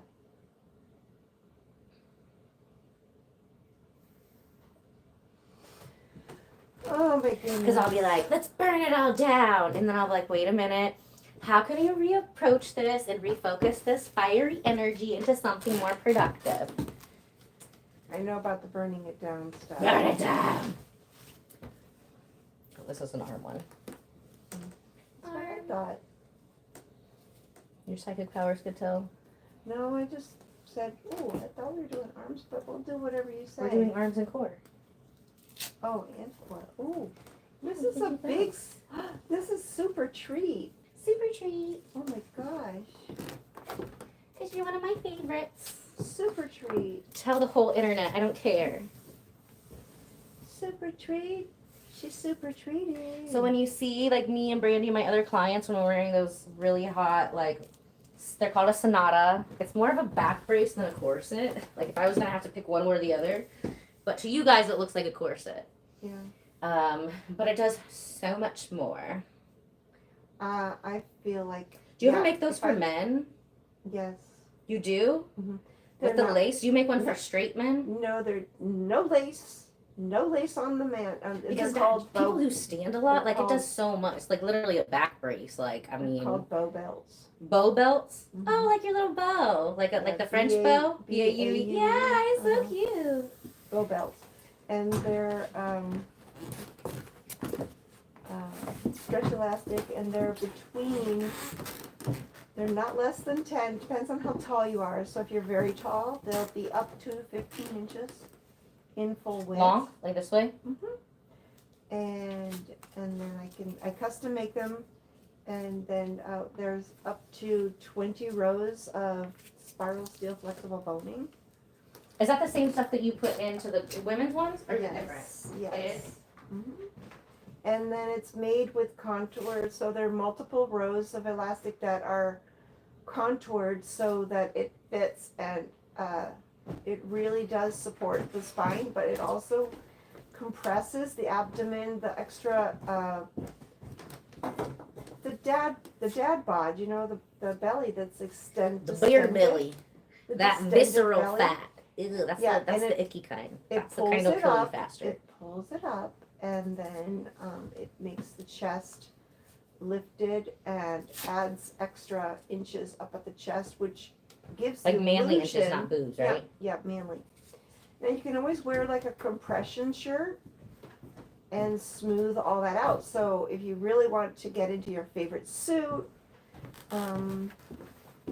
Oh my goodness. Because I'll be like, let's burn it all down. And then I'll be like, wait a minute. How can you reapproach this and refocus this fiery energy into something more productive? I know about the burning it down stuff. Burn it down. Oh, this is an arm one. That's what I thought. Your psychic powers could tell. No, I just said, oh, I thought we were doing arms, but we'll do whatever you say. We're doing arms and core. Oh, and core. Ooh, this is a big, this is super treat. Super treat. Oh my gosh. Because you're one of my favorites. Super treat. Tell the whole internet. I don't care. Super treat. She's super treating. So when you see like me and Brandy and my other clients when we're wearing those really hot, like, they're called a sonata. It's more of a back brace than a corset. Like if I was gonna have to pick one or the other. But to you guys it looks like a corset. Yeah. But it does so much more. I feel like. Do you ever yeah, make those if for I- men? Yes. You do? Mhm. With They're the not- lace? Do you make one for straight men? No, there's no lace. No lace on the man. Because they're called people bow. who stand a lot, they're like it called- does so much. It's like literally a back brace. Like I They're mean, called bow belts. bow belts. Mhm. Oh, like your little bow, like like the French B-A- bow. B-A-U. Yeah, it's so Uh-huh. cute. Bow belts, and they're stretch elastic, and they're not less than 10, depends on how tall you are. So if you're very tall, they'll be up to 15 inches in full width. Long, like this way? And then I custom make them, and then there's up to 20 rows of spiral steel flexible boning. Is that the same stuff that you put into the women's ones, or is it different? Yes. It is? And then it's made with contour, so there are multiple rows of elastic that are contoured so that it fits, and it really does support the spine, but it also compresses the abdomen, the extra, the dad bod, you know, the belly that's extended. The beard belly. The That distended visceral belly. fat. Ew, that's the icky kind. That's the kind that'll kill you faster. It pulls it up, and then it makes the chest lifted and adds extra inches up at the chest, which gives Like the manly illusion. inches, not boobs, right? Yeah, manly. Now you can always wear like a compression shirt and smooth all that out. So if you really want to get into your favorite suit,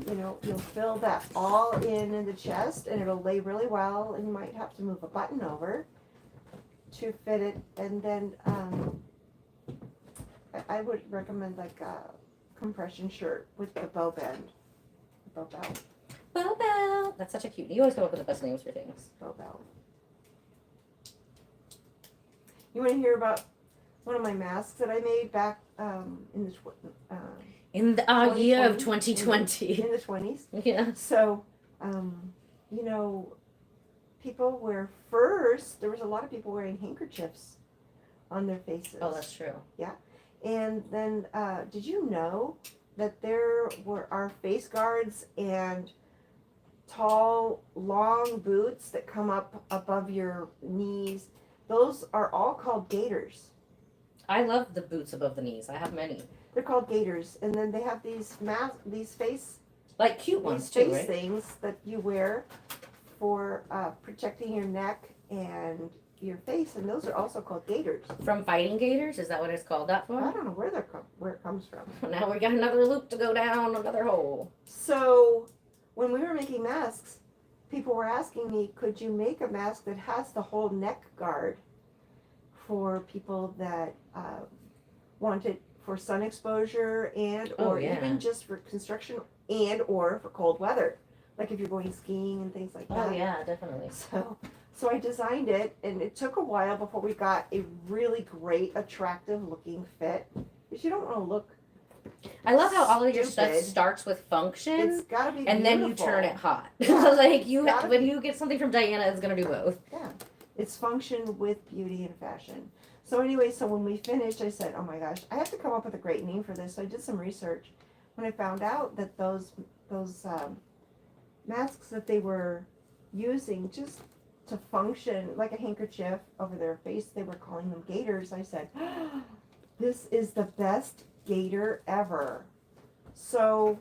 you know, you'll fill that all in the chest, and it'll lay really well, and you might have to move a button over to fit it. And then I would recommend like a compression shirt with the bow bend. Bow belt. Bow bell. That's such a cute. You always come up with the best names for things. Bow belt. You want to hear about one of my masks that I made back in the In the year of 2020. 2020. in the 20s? Yeah. So, you know, people there was a lot of people wearing handkerchiefs on their faces. Oh, that's true. And then, did you know that there are face guards and tall, long boots that come up above your knees? Those are all called gaiters. I love the boots above the knees. I have many. They're called gaiters, and then they have these face Like cute ones too, right? things that you wear for protecting your neck and your face, and those are also called gaiters. From fighting gators? Is that what it's called that I for? don't know where it comes from. Now we got another loop to go down, another hole. So when we were making masks, people were asking me, could you make a mask that has the whole neck guard for people that want it for sun exposure and or even just for construction and or for cold weather, like if you're going skiing and things like that. Oh yeah, definitely. So I designed it, and it took a while before we got a really great, attractive looking fit, because you don't want to look. I love how all of your stuff stupid. starts with function, It's gotta be and then you beautiful. turn it hot. Yeah, like when be- you get something from Diana, it's gonna do both. Yeah, it's function with beauty and fashion. So anyway, so when we finished, I said, oh my gosh, I have to come up with a great name for this. So I did some research. When I found out that those masks that they were using just to function like a handkerchief over their face, they were calling them gaiters. I said, this is the best gaiter ever. So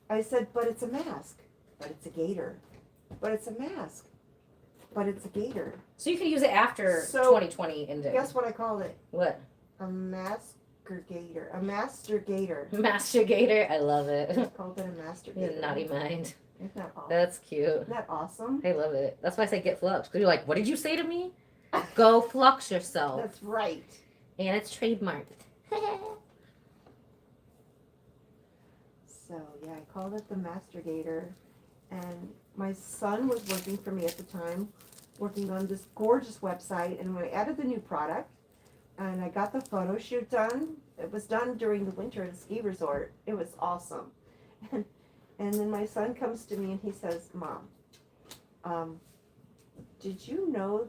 I said, but it's a mask, but it's a gaiter, but it's a mask, but it's a gaiter. So you can use it after So, 2020 ended. Guess what I called it? What? A master gaiter. A master gaiter. Master Gator. I love I it. called it a master You gaiter. naughty mind. Isn't that awesome? That's cute. Isn't that awesome? I love it. That's why I say get flux. Because you're like, what did you say to me? Go flux yourself. That's right. And it's trademarked. So yeah, I called it the master gaiter, and my son was working for me at the time, working on this gorgeous website. And when I added the new product, and I got the photo shoot done, it was done during the winter at a ski resort. It was awesome. And then my son comes to me and he says, Mom, did you know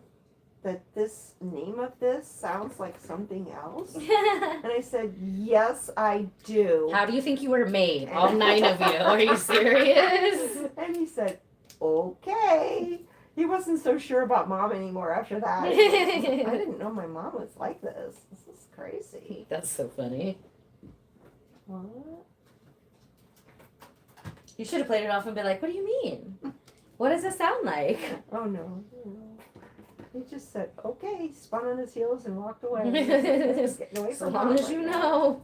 that this name of this sounds like something else? And I said, yes, I do. How do you think you were made? All 9 of you. Are you serious? And he said, okay. He wasn't so sure about Mom anymore after that. I didn't know my mom was like this. This is crazy. That's so funny. What? You should have played it off and been like, what do you mean? What does it sound like? Oh no. He just said, okay, spun on his heels and walked away. He's getting away As from long Mom as you right now. know.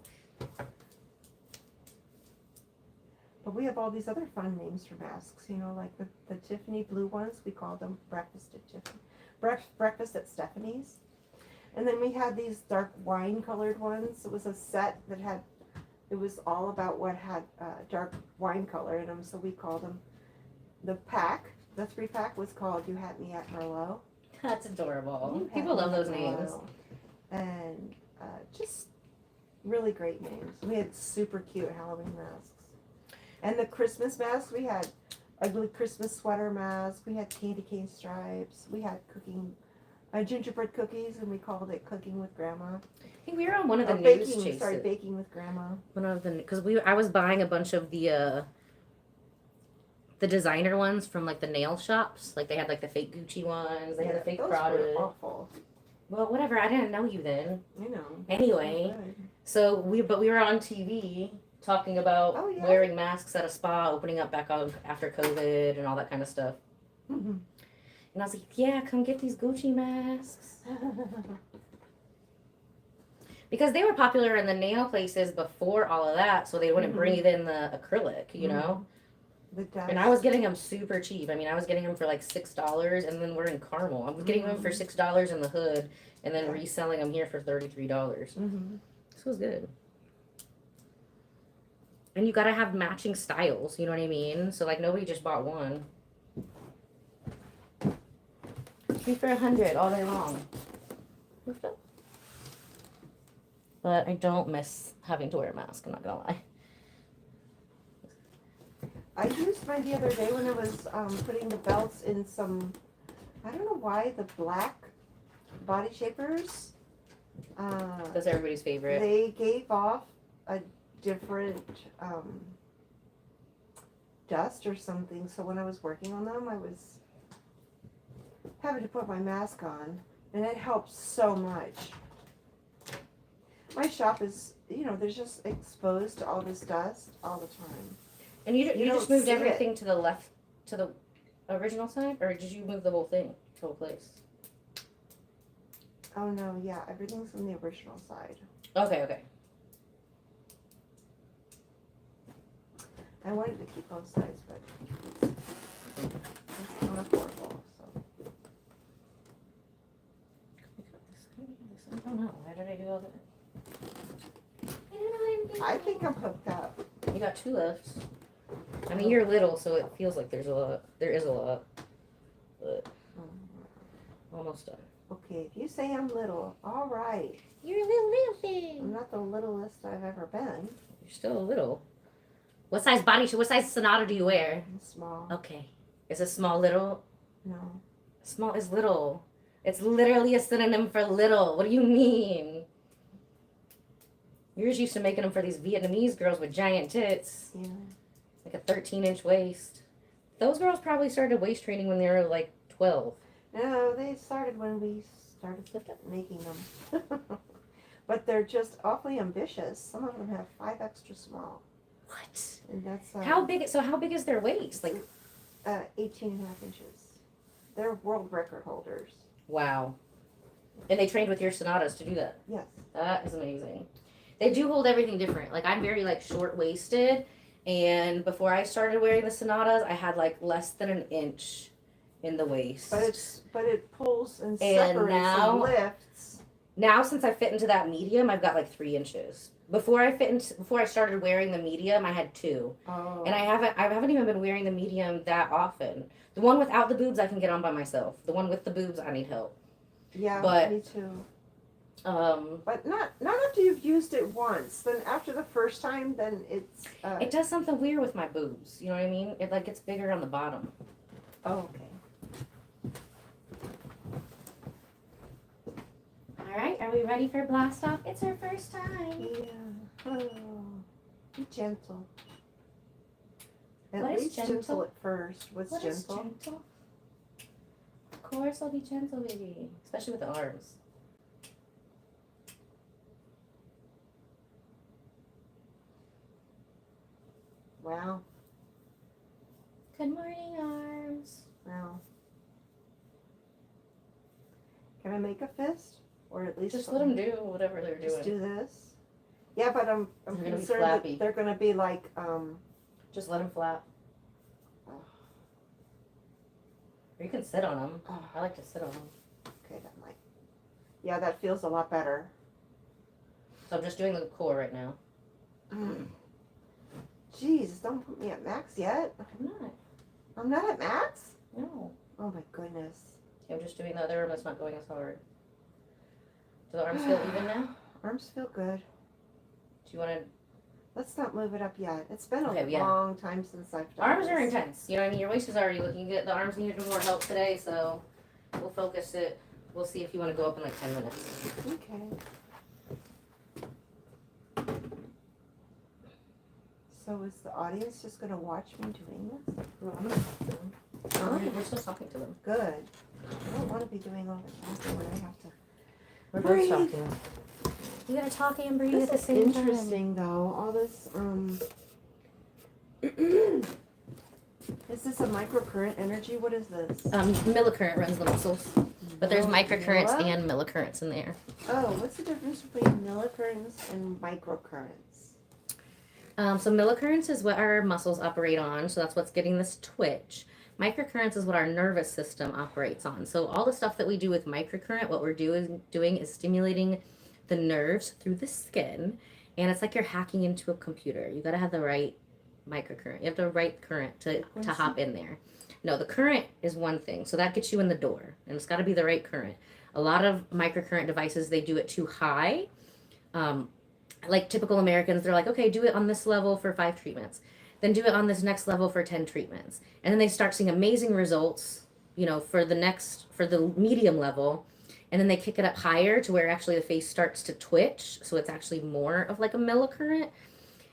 But we have all these other fun names for masks, you know, like the Tiffany blue ones, we call them breakfast at Tiffany. Breakfast at Stephanie's. And then we had these dark wine colored ones. It was a set that had, it was all about what had dark wine color in them, so we called them the pack. The 3-pack was called You Had Me at Merlot. That's adorable. You Had People Me love at those names. Merlot. And just really great names. We had super cute Halloween masks. And the Christmas masks, we had ugly Christmas sweater mask. We had candy cane stripes. We had cooking gingerbread cookies, and we called it Cooking with Grandma. I think we were on one of the Or news baking, chases. sorry, Baking with Grandma. One of the, because I was buying a bunch of the designer ones from like the nail shops. Like they had like the fake Gucci ones. They had the fake those Prada. were awful. Well, whatever. I didn't know you then. You know. Anyway, so we were on TV talking about Oh, yeah. wearing masks at a spa, opening up back on after COVID and all that kind of stuff. Mm-hmm. And I was like, yeah, come get these Gucci masks. Because they were popular in the nail places before all of that, so they wouldn't Mhm. breathe in the acrylic, you know? The dust. And I was getting them super cheap. I mean, I was getting them for like $6, and then we're in caramel. I was getting them for $6 in the hood, and then Yeah. reselling them here for $33. Mm-hmm. This was good. And you gotta have matching styles, you know what I mean? So like nobody just bought one. 3 for $100 all day long. But I don't miss having to wear a mask, I'm not gonna lie. I used mine the other day when I was putting the belts in some, I don't know why, the black body shapers. That's everybody's favorite. They gave off a different dust or something, so when I was working on them, I was having to put my mask on, and it helps so much. My shop is, you know, they're just exposed to all this dust all the time. And you You just don't moved see everything to the left, to the original side? Or did you move the whole thing, the whole place? Oh no, yeah, everything's on the original side. Okay. I wanted to keep both sides, but it's unaffordable, so. I don't know. Why did I do all that? I think I'm hooked up. You got 2 left. I mean, you're little, so it feels like there's a lot. There is a lot. But almost done. Okay, if you say I'm little, all right. You're a little I'm thing. not the littlest I've ever been. You're still a little. What size Sonata do you wear? I'm small. Okay. Is a small little? No. Small is little. It's literally a synonym for little. What do you mean? You're just used to making them for these Vietnamese girls with giant tits. Yeah. Like a 13-inch waist. Those girls probably started waist training when they were like 12. No, they started when we started making them. But they're just awfully ambitious. Some of them have 5 extra small. What? And that's How big is their waist? Like 18 and a half inches. They're world record holders. wow. And they trained with your Sonatas to do that. Yes. That is amazing. They do hold everything different. Like I'm very like short waisted, and before I started wearing the Sonatas, I had like less than an inch in the waist. But it pulls and And separates now- and lifts. Now since I fit into that medium, I've got like 3 inches. Before I started wearing the medium, I had 2. Oh. And I haven't even been wearing the medium that often. The one without the boobs I can get on by myself. The one with the boobs I need help. Yeah, but- me too. Um But not after you've used it once. Then after the first time, then it's. it does something weird with my boobs. You know what I mean? It like gets bigger on the bottom. Oh, okay. All right, are we ready for blast off? It's our first time. Yeah. Oh, be gentle. At What is least gentle? at first. What's What is gentle? gentle? Of course I'll be gentle, baby. Especially with the arms. Wow. Good morning, arms. Wow. I make a fist? Or at least Just let them do whatever they're doing. just do this? Yeah, but I'm They're gonna be concerned flappy. that they're gonna be like Just let them flap. Or you can sit on them. oh, I like to sit on them. okay, that might. Yeah, that feels a lot better. So I'm just doing the core right now. Jeez, don't put me at max yet. I'm not. I'm not at max? No. Oh my goodness. I'm just doing the other arm that's not going as hard. Do the arms feel even now? Arms feel good. Do you want to? Let's not move it up yet. It's been a Okay, yeah. long time since I've done Arms this. are intense. You know what I mean? Your waist is already looking good. The arms need more help today, so we'll focus it. We'll see if you want to go up in like 10 minutes. Okay. So is the audience just going to watch me doing this? Well, I'm gonna talk to them. We're still talking to them. Good. I don't want to be doing all the talking when I have to. We're Breathe. both talking. You gotta talk and breathe This at the is same time. interesting though. All this is this a microcurrent energy? What is this? Millicurrent runs the muscles, but there's Oh, microcurrents milli? and millicurrents in there. Oh, what's the difference between millicurrents and microcurrents? So millicurrents is what our muscles operate on, so that's what's getting this twitch. Microcurrents is what our nervous system operates on. So all the stuff that we do with microcurrent, what we're doing is stimulating the nerves through the skin, and it's like you're hacking into a computer. You gotta have the right microcurrent. You have the right current to hop in there. No, the current is one thing, so that gets you in the door, and it's got to be the right current. A lot of microcurrent devices, they do it too high. Like typical Americans, they're like, okay, do it on this level for 5 treatments, then do it on this next level for 10 treatments, and then they start seeing amazing results, you know, for the medium level, and then they kick it up higher to where actually the face starts to twitch, so it's actually more of like a millicurrent,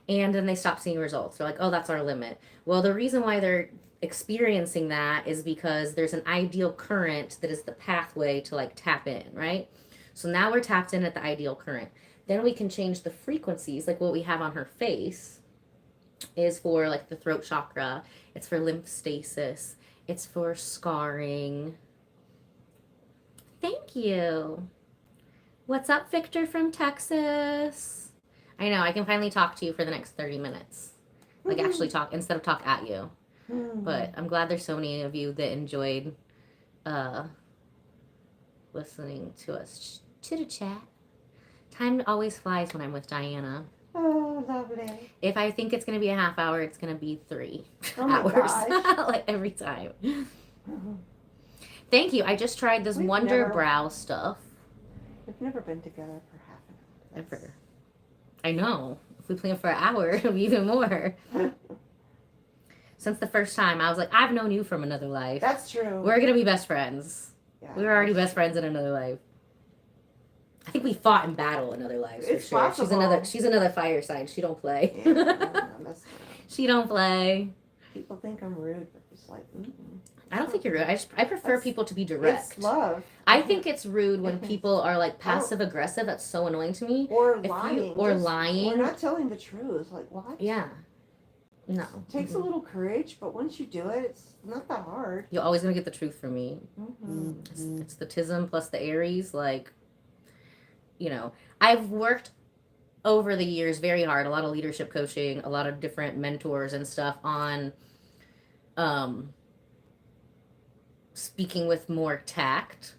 and then they stop seeing results. They're like, oh, that's our limit. Well, the reason why they're experiencing that is because there's an ideal current that is the pathway to like tap in, right? So now we're tapped in at the ideal current. Then we can change the frequencies, like what we have on her face is for like the throat chakra, it's for lymph stasis, it's for scarring. Thank you. What's up, Victor from Texas? I know, I can finally talk to you for the next 30 minutes. Like actually talk instead of talk at you. But I'm glad there's so many of you that enjoyed listening to us chitter chat. Time always flies when I'm with Diana. Oh, lovely. If I think it's going to be a half hour, it's going to be 3 Oh my hours. gosh. Like every time. Thank you. I just tried this We've Wonder never- Brow stuff. We've never been together for half an hour. Ever. I know. If we plan for an hour, it'll be even more. Since the first time, I was like, I've known you from another life. That's true. We're going to be best friends. Yeah, We were already that's best friends in another life. I think we fought in battle in other lives for It's sure. possible. She's another fire sign. She don't play. true. Yeah, no, that's She don't play. people think I'm rude, but it's like, I don't think you're rude. I prefer That's- people to be direct. It's love. I think it's rude when people are like passive aggressive. That's so annoying to me. Or If you- lying. or Just- lying. Or not telling the truth. Like, what? Yeah. No. It takes a little courage, but once you do it, it's not that hard. You're always gonna get the truth from me. Mm-hmm. It's the Tism plus the Aries. Like, you know, I've worked over the years very hard. A lot of leadership coaching, a lot of different mentors and stuff on speaking with more tact,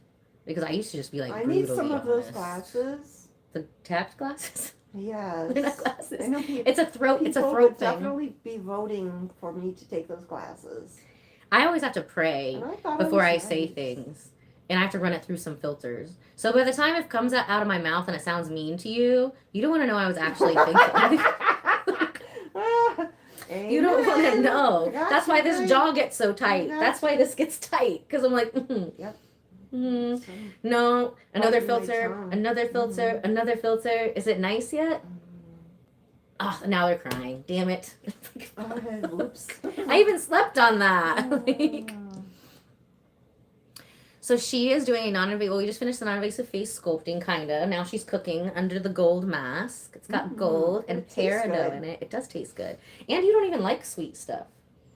because I used to just be like I need some brutally of those honest. glasses. The tact glasses. Yes. They're not glasses. I know people, It's a throat. It's a people throat would thing. definitely be voting for me to take those glasses. I always have to pray And I thought before I was say nice. things, and I have to run it through some filters. So by the time it comes out of my mouth and it sounds mean to you, you don't want to know I was actually thinking. You don't want to Amen. know. I got That's you, why this babe. jaw gets so tight. got That's why this gets tight, because I'm like, Yep. mm, no, another Biting my filter, tongue. another filter, another filter. Is it nice yet? Mm. Oh, now they're crying. Damn it. Oh, whoops. I even slept on that. Like, so she is doing a non-invasive, well, we just finished the non-invasive face sculpting, kind of. Now she's cooking under the gold mask. It's got gold and it tastes peridot good. in it. It does taste good. And you don't even like sweet stuff.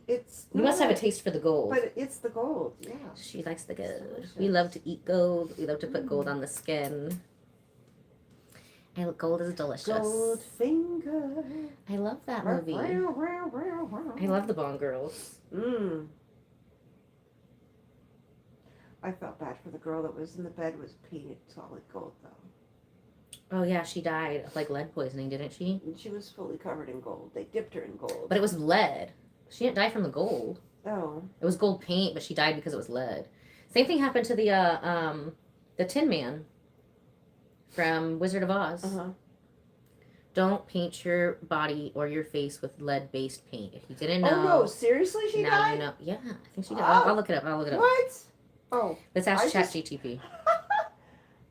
It's You must have a not- taste for the gold. But it's the gold, yeah. She likes the gold. Delicious. We love to eat gold. We love to put gold on the skin. And gold is delicious. Goldfinger. I love that movie. I love the Bond girls. I felt bad for the girl that was in the bed was painted solid gold though. Oh yeah, she died of like lead poisoning, didn't she? And she was fully covered in gold. They dipped her in gold. But it was lead. She didn't die from the gold. Oh. It was gold paint, but she died because it was lead. Same thing happened to the Tin Man from Wizard of Oz. Uh-huh. Don't paint your body or your face with lead-based paint. If you didn't know. Oh no, seriously she now died? you know. Yeah, I think she did. Oh. I'll look it up. What? Oh. Let's ask I just- ChatGTP.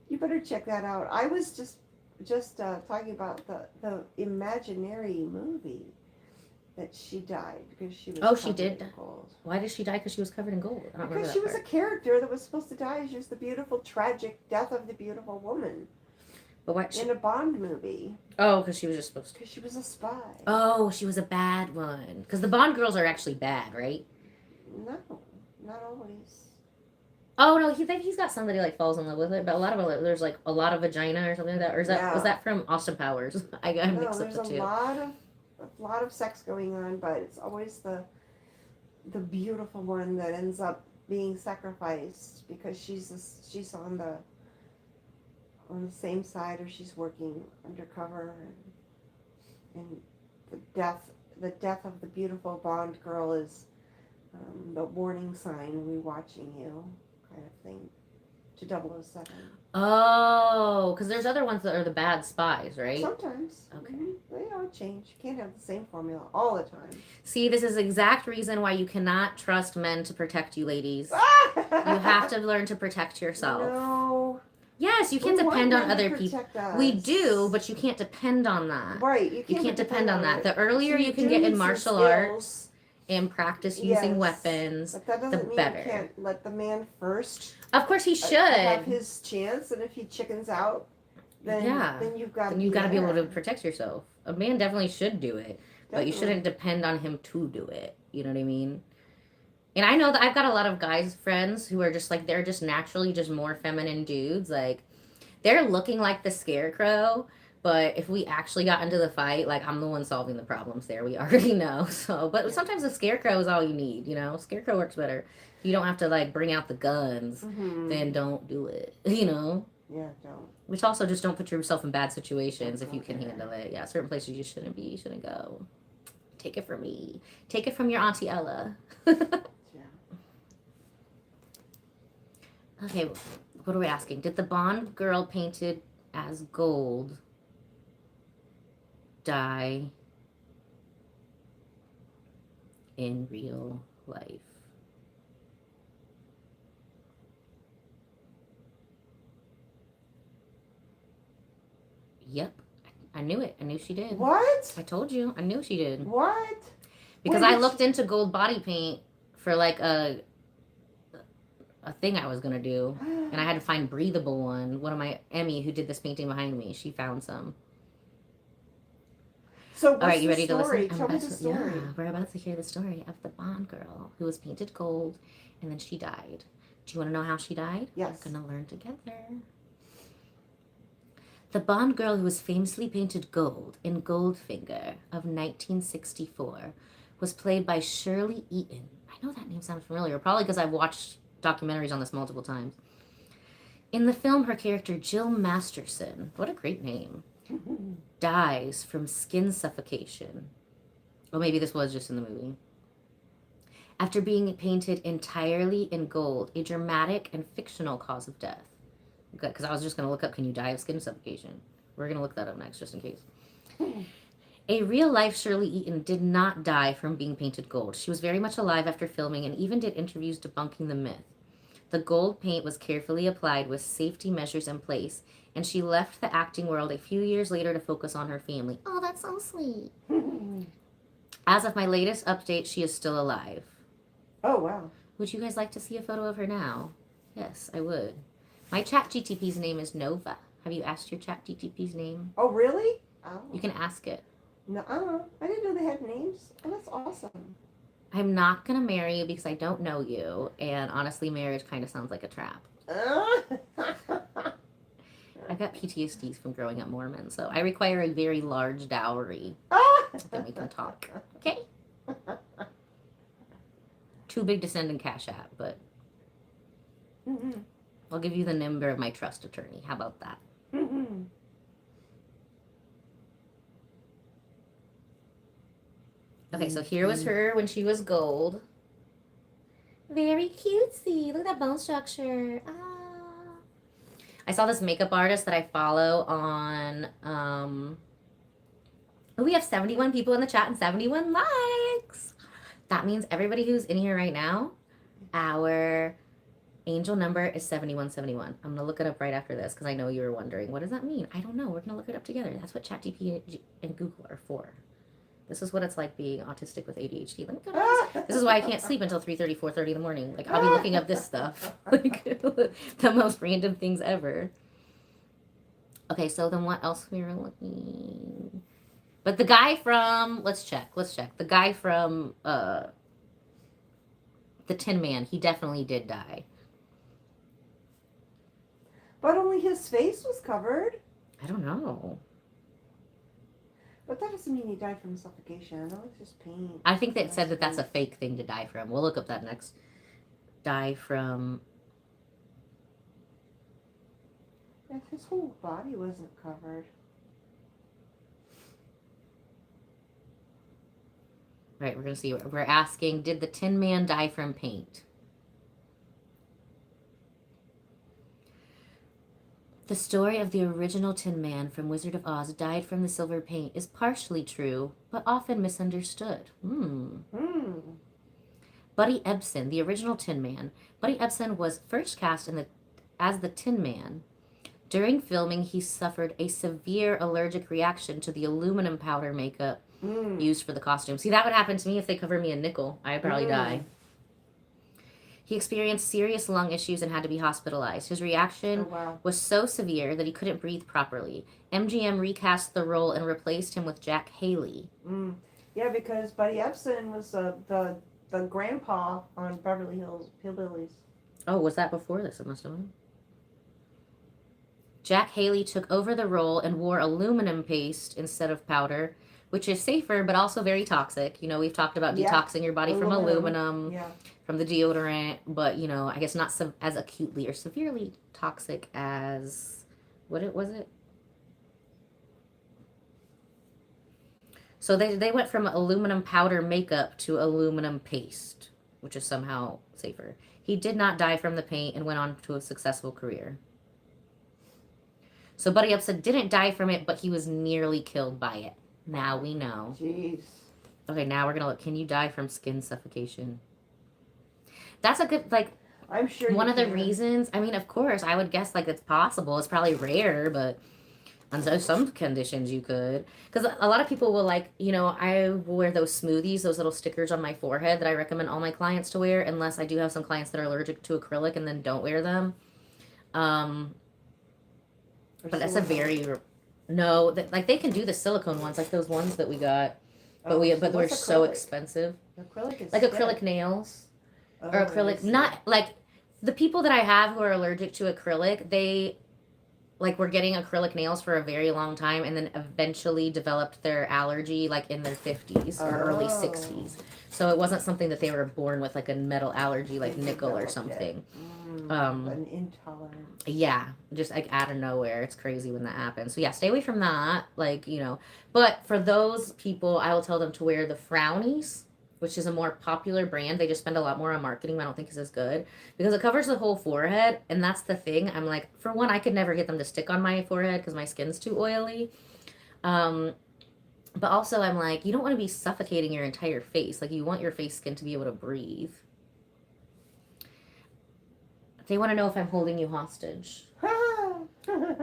You better check that out. I was just talking about the imaginary movie that she died because she was Oh, she covered did in gold. Why did she die? Because she was covered in gold. I don't remember Because that she was part. a character that was supposed to die. She was the beautiful, tragic death of the beautiful woman But why? in a Bond movie. Oh, because she was just supposed to. Because she was a spy. Oh, she was a bad one. Because the Bond girls are actually bad, right? No, not always. Oh no, he's got somebody like falls in love with it, but a lot of them, there's like a lot of vagina or something like that. Or is that was Yeah. that from Austin Powers? I got No, mixed up there's the a two. lot of sex going on, but it's always the beautiful one that ends up being sacrificed because she's on the same side or she's working undercover and the death of the beautiful Bond girl is the warning sign, we watching you kind of thing to 007. Oh, because there's other ones that are the bad spies, right? Sometimes. Okay. They all change. You can't have the same formula all the time. See, this is the exact reason why you cannot trust men to protect you, ladies. You have to learn to protect yourself. No. Yes, you can't We want depend on men to other people. protect us. We do, but you can't depend on that. Right. You can't depend on that. it. The earlier So you can do get need in some martial skills, arts and practice using yes, weapons, But that the doesn't mean better. you can't let the man first of course he should. have his chance, and if he chickens out, then Yeah. then you've got Then you got to be able to protect yourself. A man definitely should do it, but you shouldn't depend on him to do it. You know what I mean? And I know that I've got a lot of guys friends who are just like they're just naturally just more feminine dudes. Like they're looking like the scarecrow, but if we actually got into the fight, like I'm the one solving the problems there. We already know. So, but sometimes the scarecrow is all you need. You know, scarecrow works better. If you don't have to like bring out the guns, then don't do it. You know. Yeah, don't. Which also just don't put yourself in bad situations if you Don't can go there. handle it. Yeah, certain places you shouldn't be. You shouldn't go. Take it from me. Take it from your Auntie Ella. Yeah. Okay, what are we asking? Did the Bond girl painted as gold die in real life? Yep. I knew it. I knew she did. What? I told you. I knew she did. What? Because When I did looked into gold body paint for like a thing I was gonna do, and I had to find breathable one. One of my Emmy who did this painting behind me, she found some. So All right, you ready to story? listen? Tell me the story. Yeah, we're about to hear the story of the Bond girl who was painted gold, and then she died. Do you want to know how she died? Yes. We're gonna learn together. The Bond girl who was famously painted gold in Goldfinger of 1964 was played by Shirley Eaton. I know that name sounds familiar, probably because I've watched documentaries on this multiple times. In the film, her character Jill Masterson, what a great name, dies from skin suffocation. Or maybe this was just in the movie. After being painted entirely in gold, a dramatic and fictional cause of death. Good, because I was just going to look up, can you die of skin suffocation? We're going to look that up next, just in case. A real-life Shirley Eaton did not die from being painted gold. She was very much alive after filming and even did interviews debunking the myth. The gold paint was carefully applied with safety measures in place, and she left the acting world a few years later to focus on her family. Oh, that's so sweet. As of my latest update, she is still alive. Oh, wow. Would you guys like to see a photo of her now? Yes, I would. My ChatGTP's name is Nova. Have you asked your ChatGTP's name? Oh, really? Oh. You can ask it. No, I didn't know they had names. Oh, that's awesome. I'm not going to marry you because I don't know you. And honestly, marriage kind of sounds like a trap. I've got PTSDs from growing up Mormon, so I require a very large dowry. Then we can talk. Okay? Too big to send in Cash App, but I'll give you the number of my trust attorney. How about that? Okay, so here was her when she was gold. Very cutesy. Look at that bone structure. Ah. I saw this makeup artist that I follow on. We have 71 people in the chat and 71 likes. That means everybody who's in here right now, our angel number is 7171. I'm going to look it up right after this because I know you were wondering, what does that mean? I don't know. We're going to look it up together. That's what ChatGPT and Google are for. This is what it's like being autistic with ADHD. Let me go down. This is why I can't sleep until 3:30, 4:30 in the morning. Like, I'll be looking up this stuff. Like, the most random things ever. Okay, so then what else we were looking? But the guy from, let's check. The guy from the Tin Man, he definitely did die. But only his face was covered. I don't know. But that doesn't mean he died from suffocation. That was just pain. I think that said that that's a fake thing to die from. We'll look up that next. Die from. Yeah, his whole body wasn't covered. Right, we're going to see. We're asking, did the Tin Man die from paint? The story of the original Tin Man from Wizard of Oz died from the silver paint is partially true, but often misunderstood. Buddy Ebsen, the original Tin Man. Buddy Ebsen was first cast as the Tin Man. During filming, he suffered a severe allergic reaction to the aluminum powder makeup used for the costume. See, that would happen to me if they covered me in nickel. I'd probably die. He experienced serious lung issues and had to be hospitalized. His reaction was so severe that he couldn't breathe properly. MGM recast the role and replaced him with Jack Haley. Yeah, because Buddy Ebsen was the grandpa on Beverly Hills Hillbillies. Oh, was that before this? It must have been. Jack Haley took over the role and wore aluminum paste instead of powder, which is safer but also very toxic. You know, we've talked about detoxing your body from aluminum, from the deodorant, but, you know, I guess not as acutely or severely toxic as, was it? So they went from aluminum powder makeup to aluminum paste, which is somehow safer. He did not die from the paint and went on to a successful career. So Buddy Ebsen didn't die from it, but he was nearly killed by it. Now we know. Jeez. Okay, now we're going to look. Can you die from skin suffocation? That's a good, like, I'm sure one of the reasons. I mean, of course, I would guess, like, it's possible. It's probably rare, but on some conditions you could. Because a lot of people will, like, you know, I will wear those smoothies, those little stickers on my forehead that I recommend all my clients to wear, unless I do have some clients that are allergic to acrylic and then don't wear them. But that's a very... No, like they can do the silicone ones, like those ones that we got, but we're so expensive. Acrylic is like acrylic nails or acrylic. Not like the people that I have who are allergic to acrylic. They like were getting acrylic nails for a very long time, and then eventually developed their allergy like in their 50s or early 60s. So it wasn't something that they were born with, like a metal allergy, like nickel or something. An intolerance. Yeah, just like out of nowhere. It's crazy when that happens. So yeah, stay away from that. Like, you know, but for those people, I will tell them to wear the Frownies, which is a more popular brand. They just spend a lot more on marketing. I don't think is as good because it covers the whole forehead. And that's the thing. I'm like, for one, I could never get them to stick on my forehead because my skin's too oily. But also I'm like, you don't want to be suffocating your entire face. Like you want your face skin to be able to breathe. They want to know if I'm holding you hostage. No,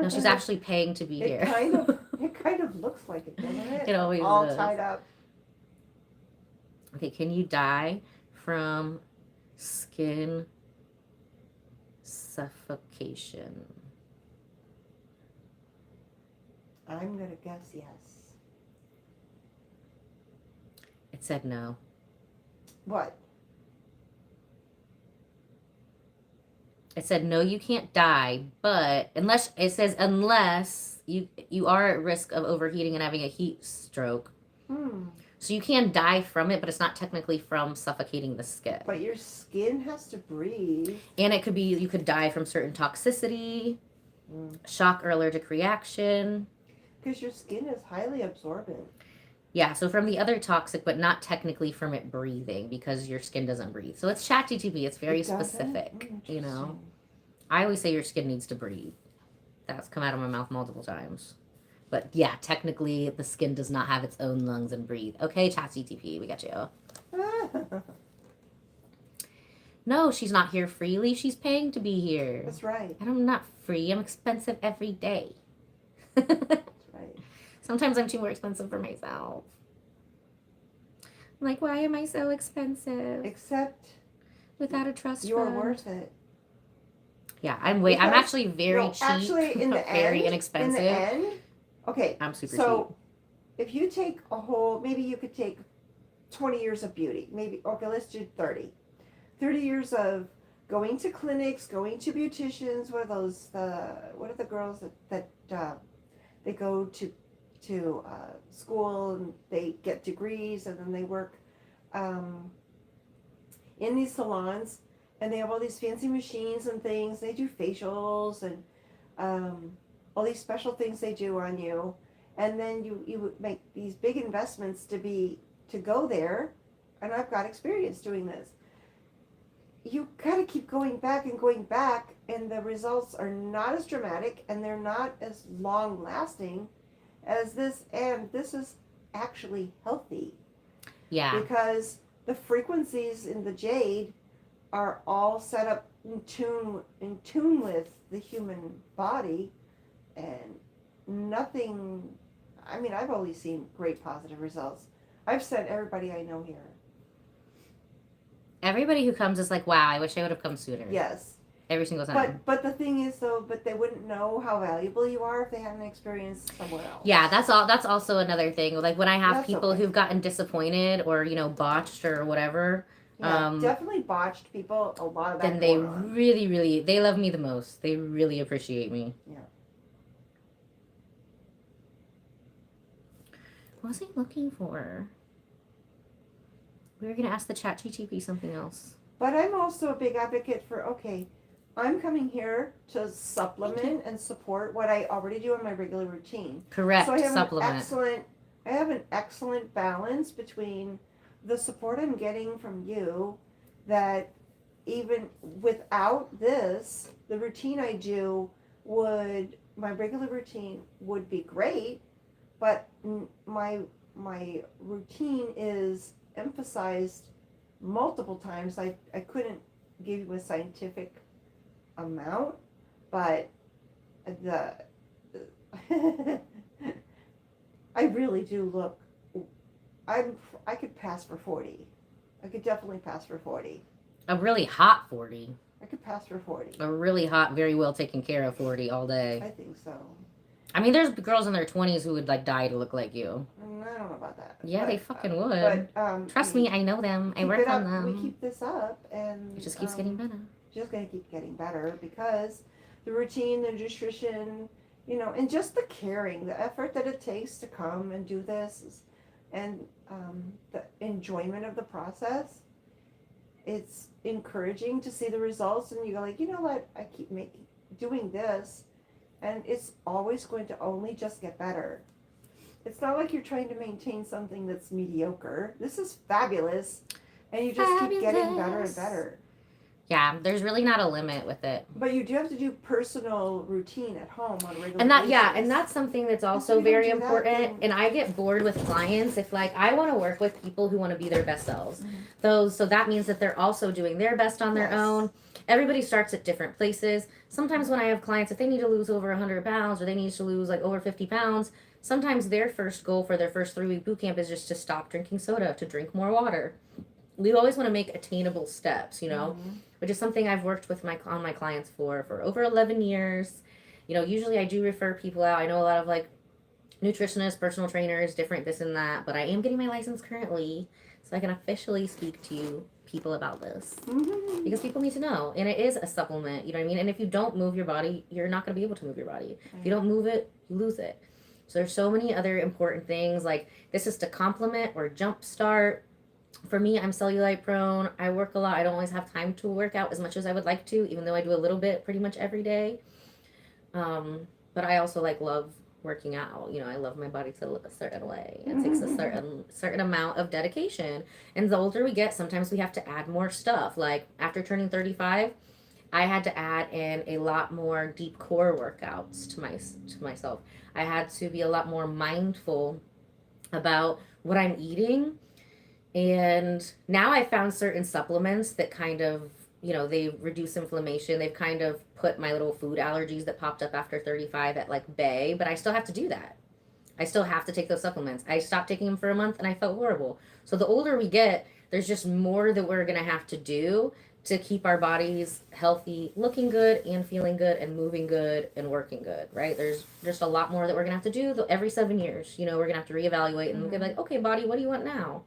she's actually paying to be here. It kind of looks like it, doesn't it? It always all is. Tied up. Okay, can you die from skin suffocation? I'm gonna guess yes. It said no. What? It said, no, you can't die, but unless you are at risk of overheating and having a heat stroke. So you can die from it, but it's not technically from suffocating the skin. But your skin has to breathe. And it could be, you could die from certain toxicity, shock or allergic reaction. Because your skin is highly absorbent. Yeah, so from the other toxic, but not technically from it breathing because your skin doesn't breathe. So it's ChatGTP. It's very specific, you know. I always say your skin needs to breathe. That's come out of my mouth multiple times. But yeah, technically the skin does not have its own lungs and breathe. Okay, ChatGTP, we got you. No, she's not here freely. She's paying to be here. That's right. And I'm not free. I'm expensive every day. That's right. Sometimes I'm too more expensive for myself. I'm like, why am I so expensive? Except without a trust you're fund? worth it. Yeah, I'm actually very cheap. Actually, in the very end, inexpensive. In the end, okay. I'm super so, cheap. if you take a whole, maybe you could take 20 years of beauty. Maybe, okay, let's do 30. 30 years of going to clinics, going to beauticians. What are those? What are the girls that they go to school and they get degrees and then they work in these salons and they have all these fancy machines and things. They do facials and all these special things they do on you, and then you make these big investments to go there. And I've got experience doing this. You gotta keep going back, and the results are not as dramatic and they're not as long lasting as this, and this is actually healthy. Yeah. Because the frequencies in the jade are all set up in tune with the human body, and nothing, I mean, I've only seen great positive results. I've sent everybody I know here. Everybody who comes is like, wow, I wish I would have come sooner. Yes. Every single time. But the thing is, though, but they wouldn't know how valuable you are if they hadn't experienced somewhere else. Yeah, that's also another thing. Like when I have That's people okay. who've gotten disappointed or, botched or whatever. Yeah, definitely botched people, a lot of that. Then they really, they love me the most. They really appreciate me. Yeah. What was I looking for? We were going to ask the ChatGTP something else. But I'm also a big advocate for, okay, I'm coming here to supplement and support what I already do in my regular routine. Correct, so I have supplement. I have an excellent balance between the support I'm getting from you, that even without this, the routine I do my regular routine would be great, but my routine is emphasized multiple times. I couldn't give you a scientific amount, but I really do look, I could pass for 40. I could definitely pass for 40. A really hot 40. I could pass for 40. A really hot, very well taken care of 40 all day. I think so. I mean, there's girls in their 20s who would die to look like you. I don't know about that. Yeah, they fucking would. But trust me, I know them. I work on them. We keep this up, and It just keeps getting better. Just gonna keep getting better because the routine, the nutrition, and just the caring, the effort that it takes to come and do this, and the enjoyment of the process. It's encouraging to see the results, and you go like, you know what? I keep doing this, and it's always going to only just get better. It's not like you're trying to maintain something that's mediocre. This is fabulous, and you just keep getting better and better. Yeah, there's really not a limit with it. But you do have to do personal routine at home on a regular basis. And that's something that's also very important. And I get bored with clients if I want to work with people who want to be their best selves. So that means that they're also doing their best on their own. Everybody starts at different places. Sometimes when I have clients, if they need to lose over 100 pounds or they need to lose over 50 pounds, sometimes their first goal for their first 3-week boot camp is just to stop drinking soda, to drink more water. We always want to make attainable steps, which is something I've worked with on my clients for over 11 years. Usually I do refer people out. I know a lot of nutritionists, personal trainers, different this and that, but I am getting my license currently. So so I can officially speak to you people about this. Mm-hmm. Because people need to know. And it is a supplement, you know what I mean? And if you don't move your body, you're not going to be able to move your body. If you don't move it, you lose it. So there's so many other important things. Like, this is to complement or jumpstart. For me, I'm cellulite prone. I work a lot. I don't always have time to work out as much as I would like to, even though I do a little bit pretty much every day. But I also like love working out. You know, I love my body to look a certain way. It takes a certain amount of dedication. And the older we get, sometimes we have to add more stuff. Like, after turning 35, I had to add in a lot more deep core workouts to myself. I had to be a lot more mindful about what I'm eating. And now I found certain supplements that kind of, you know, they reduce inflammation. They've kind of put my little food allergies that popped up after 35 at like bay, but I still have to do that. I still have to take those supplements. I stopped taking them for a month and I felt horrible. So the older we get, there's just more that we're going to have to do to keep our bodies healthy, looking good and feeling good and moving good and working good, right? There's just a lot more that we're going to have to do every 7 years. You know, we're going to have to reevaluate and look at like, okay, body, what do you want now?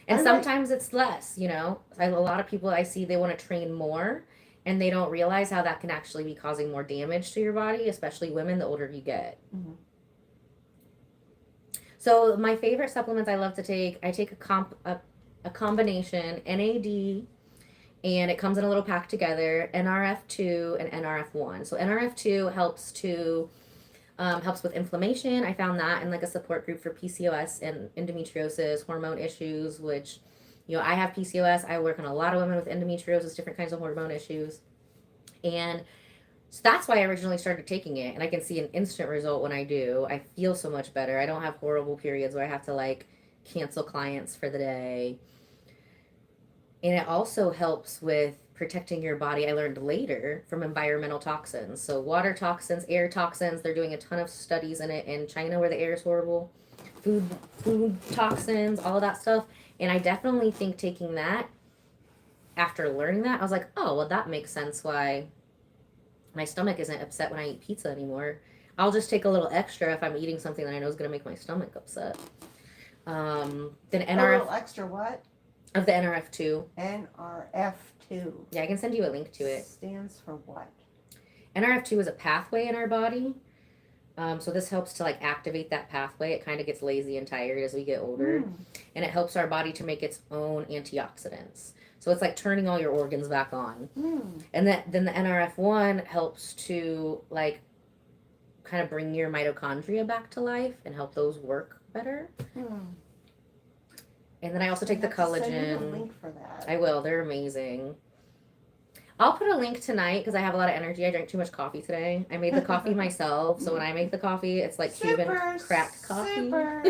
And sometimes it's less, you know. A lot of people I see, they want to train more and they don't realize how that can actually be causing more damage to your body, especially women, the older you get. Mm-hmm. So my favorite supplements I love to take, I take a combination NAD, and it comes in a little pack together, NRF2 and NRF1. So NRF2 helps with inflammation. I found that in like a support group for PCOS and endometriosis, hormone issues, which, you know, I have PCOS. I work on a lot of women with endometriosis, different kinds of hormone issues. And so that's why I originally started taking it. And I can see an instant result when I do. I feel so much better. I don't have horrible periods where I have to like cancel clients for the day. And it also helps with protecting your body, I learned later, from environmental toxins. So water toxins, air toxins, they're doing a ton of studies in it in China where the air is horrible. Food toxins, all of that stuff. And I definitely think taking that, after learning that, I was like, oh, well, that makes sense why my stomach isn't upset when I eat pizza anymore. I'll just take a little extra if I'm eating something that I know is going to make my stomach upset. Then A little extra what? Of the NRF2. NRF2. Yeah, I can send you a link to it. Stands for what? NRF2 is a pathway in our body. So this helps to like activate that pathway. It kind of gets lazy and tired as we get older. And it helps our body to make its own antioxidants. So it's like turning all your organs back on. And then the NRF1 helps to like kind of bring your mitochondria back to life and help those work better. And then I also take the collagen. Send me a link for that. I will. They're amazing. I'll put a link tonight because I have a lot of energy. I drank too much coffee today. I made the coffee myself. So when I make the coffee, it's like Cuban cracked coffee. Super.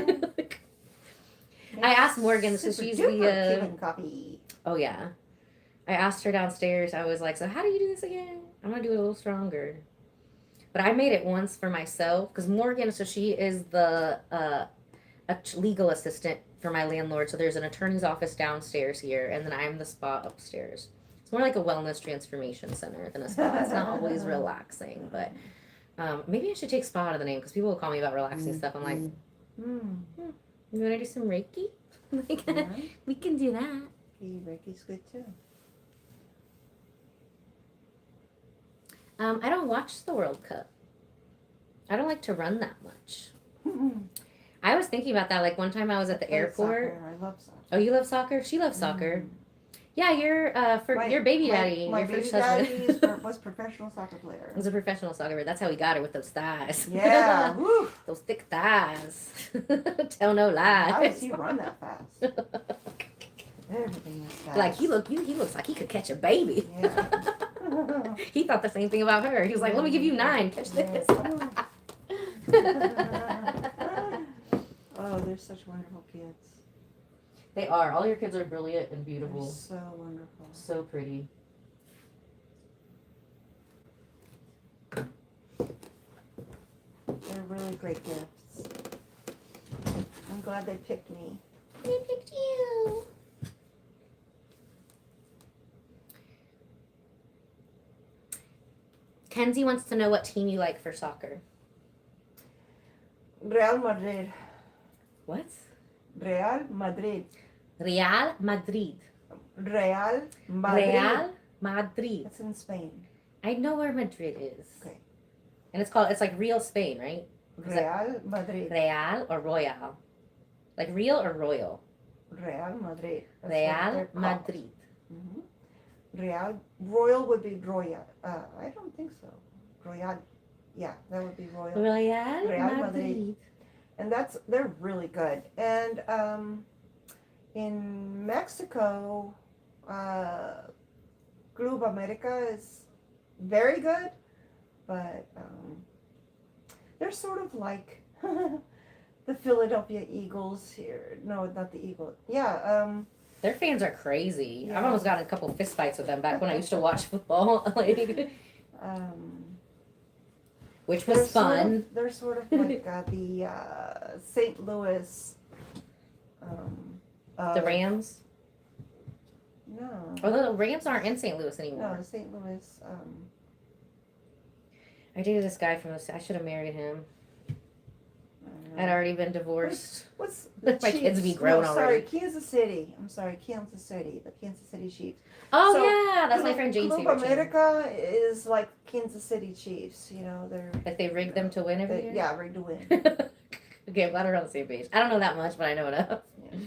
I asked Morgan, so she's the... Cuban coffee. Oh, yeah. I asked her downstairs. I was like, so how do you do this again? I'm going to do it a little stronger. But I made it once for myself because Morgan, so she is the a legal assistant for my landlord. So there's an attorney's office downstairs here, and then I'm the spa upstairs. It's more like a wellness transformation center than a spa. It's not always relaxing, but maybe I should take spa out of the name because people will call me about relaxing stuff. I'm like, you want to do some Reiki? We can do that. Reiki's good too. I don't watch the World Cup. I don't like to run that much. I was thinking about that. Like one time I was at the airport. Soccer. I love soccer. Oh, you love soccer? She loves soccer. Yeah, your baby daddy. My your baby first daddy husband was a professional soccer player. was a professional soccer player. That's how we got her with those thighs. Yeah. Woo. Those thick thighs. Tell no lies. How does he run that fast? Everything is fast. Like he looks like he could catch a baby. Yeah. He thought the same thing about her. He was like, let me give you 9. Catch this. Oh, they're such wonderful kids. They are. All your kids are brilliant and beautiful. They're so wonderful. So pretty. They're really great gifts. I'm glad they picked me. They picked you. Kenzie wants to know what team you like for soccer. Real Madrid. What? Real Madrid. Real Madrid. Real Madrid. Real Madrid. That's in Spain. I know where Madrid is. Okay. And it's like real Spain, right? Real Madrid. Real or Royal? Like real or royal? Real Madrid. That's what Real they're called. Madrid. Mhm. Real. Royal would be Royal. I don't think so. Royal. Yeah, that would be Royal. Real Madrid. Madrid. And they're really good. And in Mexico, Club America is very good, but they're sort of like the Philadelphia Eagles here. No, not the Eagles. Yeah. Their fans are crazy. Yeah. I've almost gotten a couple fist fights with them back when I used to watch football, like, which was fun. They're sort of like the St. Louis. The Rams. No. Although the Rams aren't in St. Louis No, anymore. St. Louis. I dated this guy from I should have married him. I'd already been divorced. What's My the kids Chiefs? be grown no, already. Sorry, Kansas City. I'm sorry, Kansas City. The Kansas City Chiefs. Oh So, yeah, that's my friend Jane's Club favorite team. America is like Kansas City Chiefs. You know, they're Like they rigged them to win every year. yeah, rigged to win. Okay, I'm glad we're on the same page. I don't know that much, but I know enough. Yeah.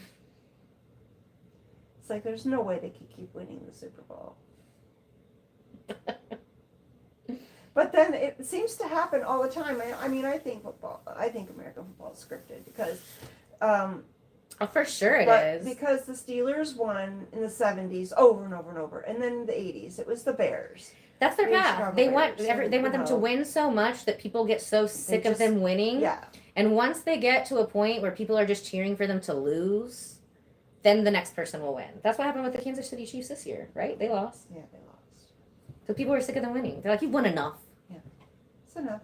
It's like there's no way they could keep winning the Super Bowl. But then it seems to happen all the time. I mean, I think American football is scripted because, Oh, for sure it but is. because the Steelers won in the 70s over and over and over, and then in the 80s it was the Bears. That's their the path. Chicago They want Bears, they want them to know. win so much that people get so sick of just- them winning. Yeah, And once they get to a point where people are just cheering for them to lose, then the next person will win. That's what happened with the Kansas City Chiefs this year, right? They lost. yeah, they lost. So people are sick of them winning. They're like, you've won enough. It's enough.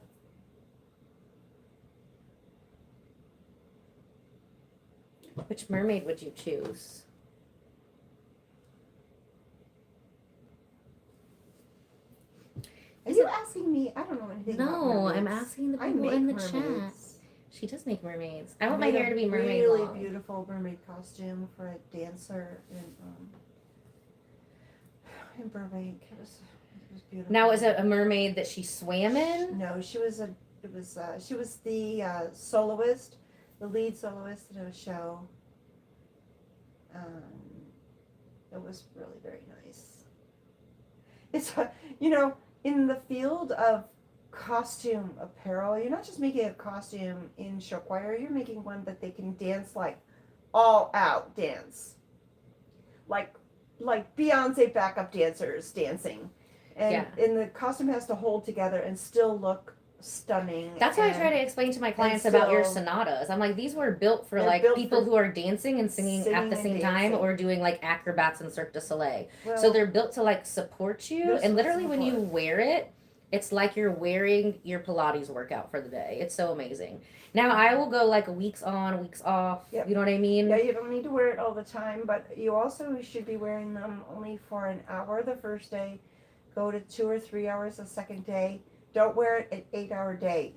Which mermaid would you choose? Are you asking me? I don't know anything about No, I'm mermaids. asking the I people make in the chat. mermaids. She does make mermaids. I want my made hair a to be mermaid really long. beautiful mermaid costume for a dancer in Burbank. It was beautiful. Now, is it a mermaid that she swam in? No, she was the soloist, the lead soloist in a show. It was really very nice. It's in the field of costume apparel, you're not just making a costume in show choir, you're making one that they can dance like all out dance. Like Beyonce backup dancers dancing. And the costume has to hold together and still look stunning. That's why I try to explain to my clients about your sonatas. I'm like, these were built for like people who are dancing and singing at the same time or doing like acrobats in Cirque du Soleil. Well, So they're built to like support you. They're And literally supposed when to you wear it, it's like you're wearing your Pilates workout for the day. It's so amazing. Now I will go like weeks on, weeks off. Yep. You know what I mean? yeah, you don't need to wear it all the time, but you also should be wearing them only for an hour the first day. Go to 2 or 3 hours the second day. Don't wear it an 8-hour day.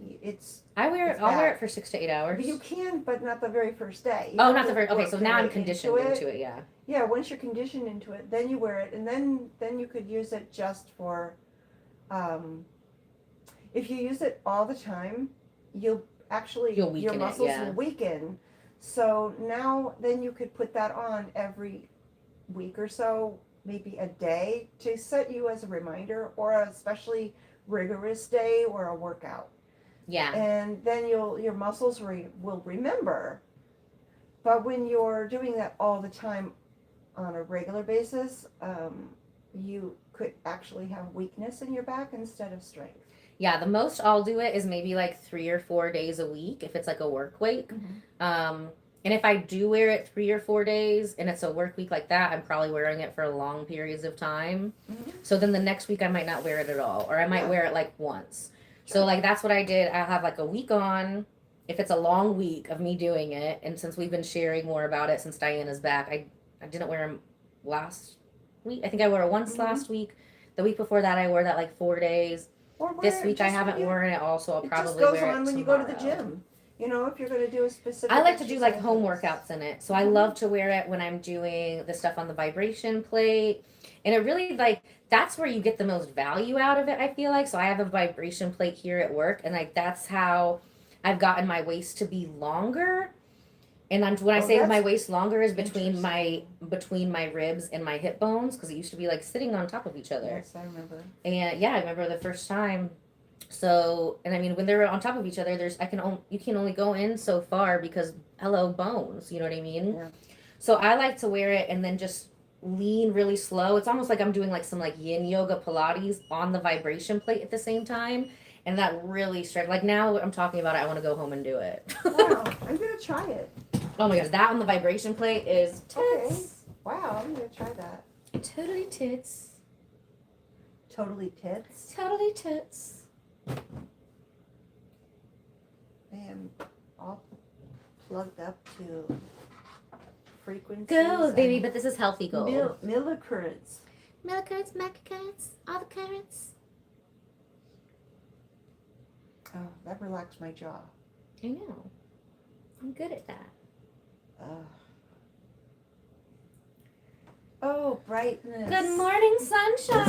I'll wear bad. it for 6 to 8 hours. You can, but not the very first day. You Oh, have not to the very. Okay, work so your now I'm way conditioned into it. Yeah. Yeah, once you're conditioned into it, then you wear it, and then you could use it just for. If you use it all the time, you'll weaken your it, muscles yeah. will weaken. So now then you could put that on every week or so, maybe a day, to set you as a reminder, or a especially rigorous day or a workout. Yeah. And then your muscles will remember. But when you're doing that all the time on a regular basis, you could actually have weakness in your back instead of strength. Yeah, the most I'll do it is maybe like 3 or 4 days a week if it's like a work week. And if I do wear it 3 or 4 days and it's a work week like that, I'm probably wearing it for long periods of time. So then the next week I might not wear it at all, or I might wear it like once. So like that's what I did. I'll have like a week on if it's a long week of me doing it. And since we've been sharing more about it since Diana's back, I didn't wear them last week. I think I wore it once last week. The week before that I wore that like 4 days. Or wear This it week I just haven't when worn it all, so I'll it probably just goes wear it on when tomorrow. you go to the gym. You know, if you're going to do a specific. I like to do like exercise home with this. workouts in it. So I love to wear it when I'm doing the stuff on the vibration plate. And it really like that's where you get the most value out of it, I feel like. So I have a vibration plate here at work and like that's how I've gotten my waist to be longer. And when I Oh, say my that's waist longer is between interesting. my ribs and my hip bones because it used to be like sitting on top of each other. Yes, I remember. And yeah, I remember the first time. So, and I mean, when they're on top of each other, you can only go in so far because hello bones, you know what I mean? Yeah. So I like to wear it and then just lean really slow. It's almost like I'm doing like some like yin yoga Pilates on the vibration plate at the same time. And that really stretch. Like now I'm talking about it, I want to go home and do it. Wow, I'm going to try it. Oh my gosh, that on the vibration plate is tits. Okay. Wow, I'm going to try that. Totally tits. Totally tits. Totally tits. I am all plugged up to frequencies. Go, baby, and but this is healthy gold. Millicurrents. Millicurrents, macacurrents, all the currents. Oh, that relaxed my jaw. I know. I'm good at that. Oh, brightness. Good morning, The sunshine.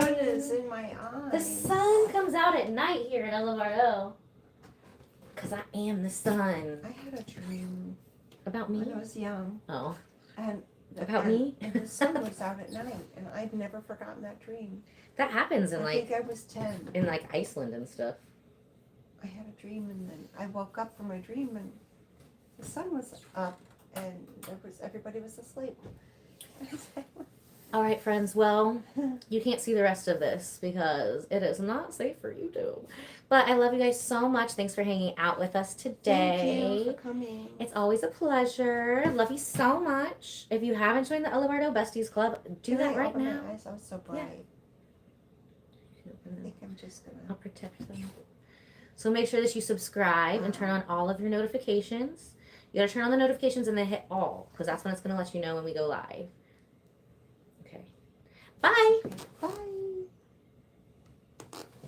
sun is in my eyes. The sun comes out at night here in Bardo. Because I am the sun. I had a dream About me? when I was young, Oh. and About me? And the sun was out at night, and I'd never forgotten that dream. That happens in I like think I was 10. Iceland and stuff. I had a dream, and then I woke up from my dream, and the sun was up, and everybody was asleep. All right, friends. Well, you can't see the rest of this because it is not safe for YouTube. But I love you guys so much. Thanks for hanging out with us today. Thank you for coming. It's always a pleasure. Love you so much. If you haven't joined the Bardo Besties Club, do that right open now. My eyes? I was so bright. I think I'm just I'll gonna. protect them. So make sure that you subscribe and turn on all of your notifications. You gotta turn on the notifications and then hit all because that's when it's gonna let you know when we go live. Okay. Bye. Bye.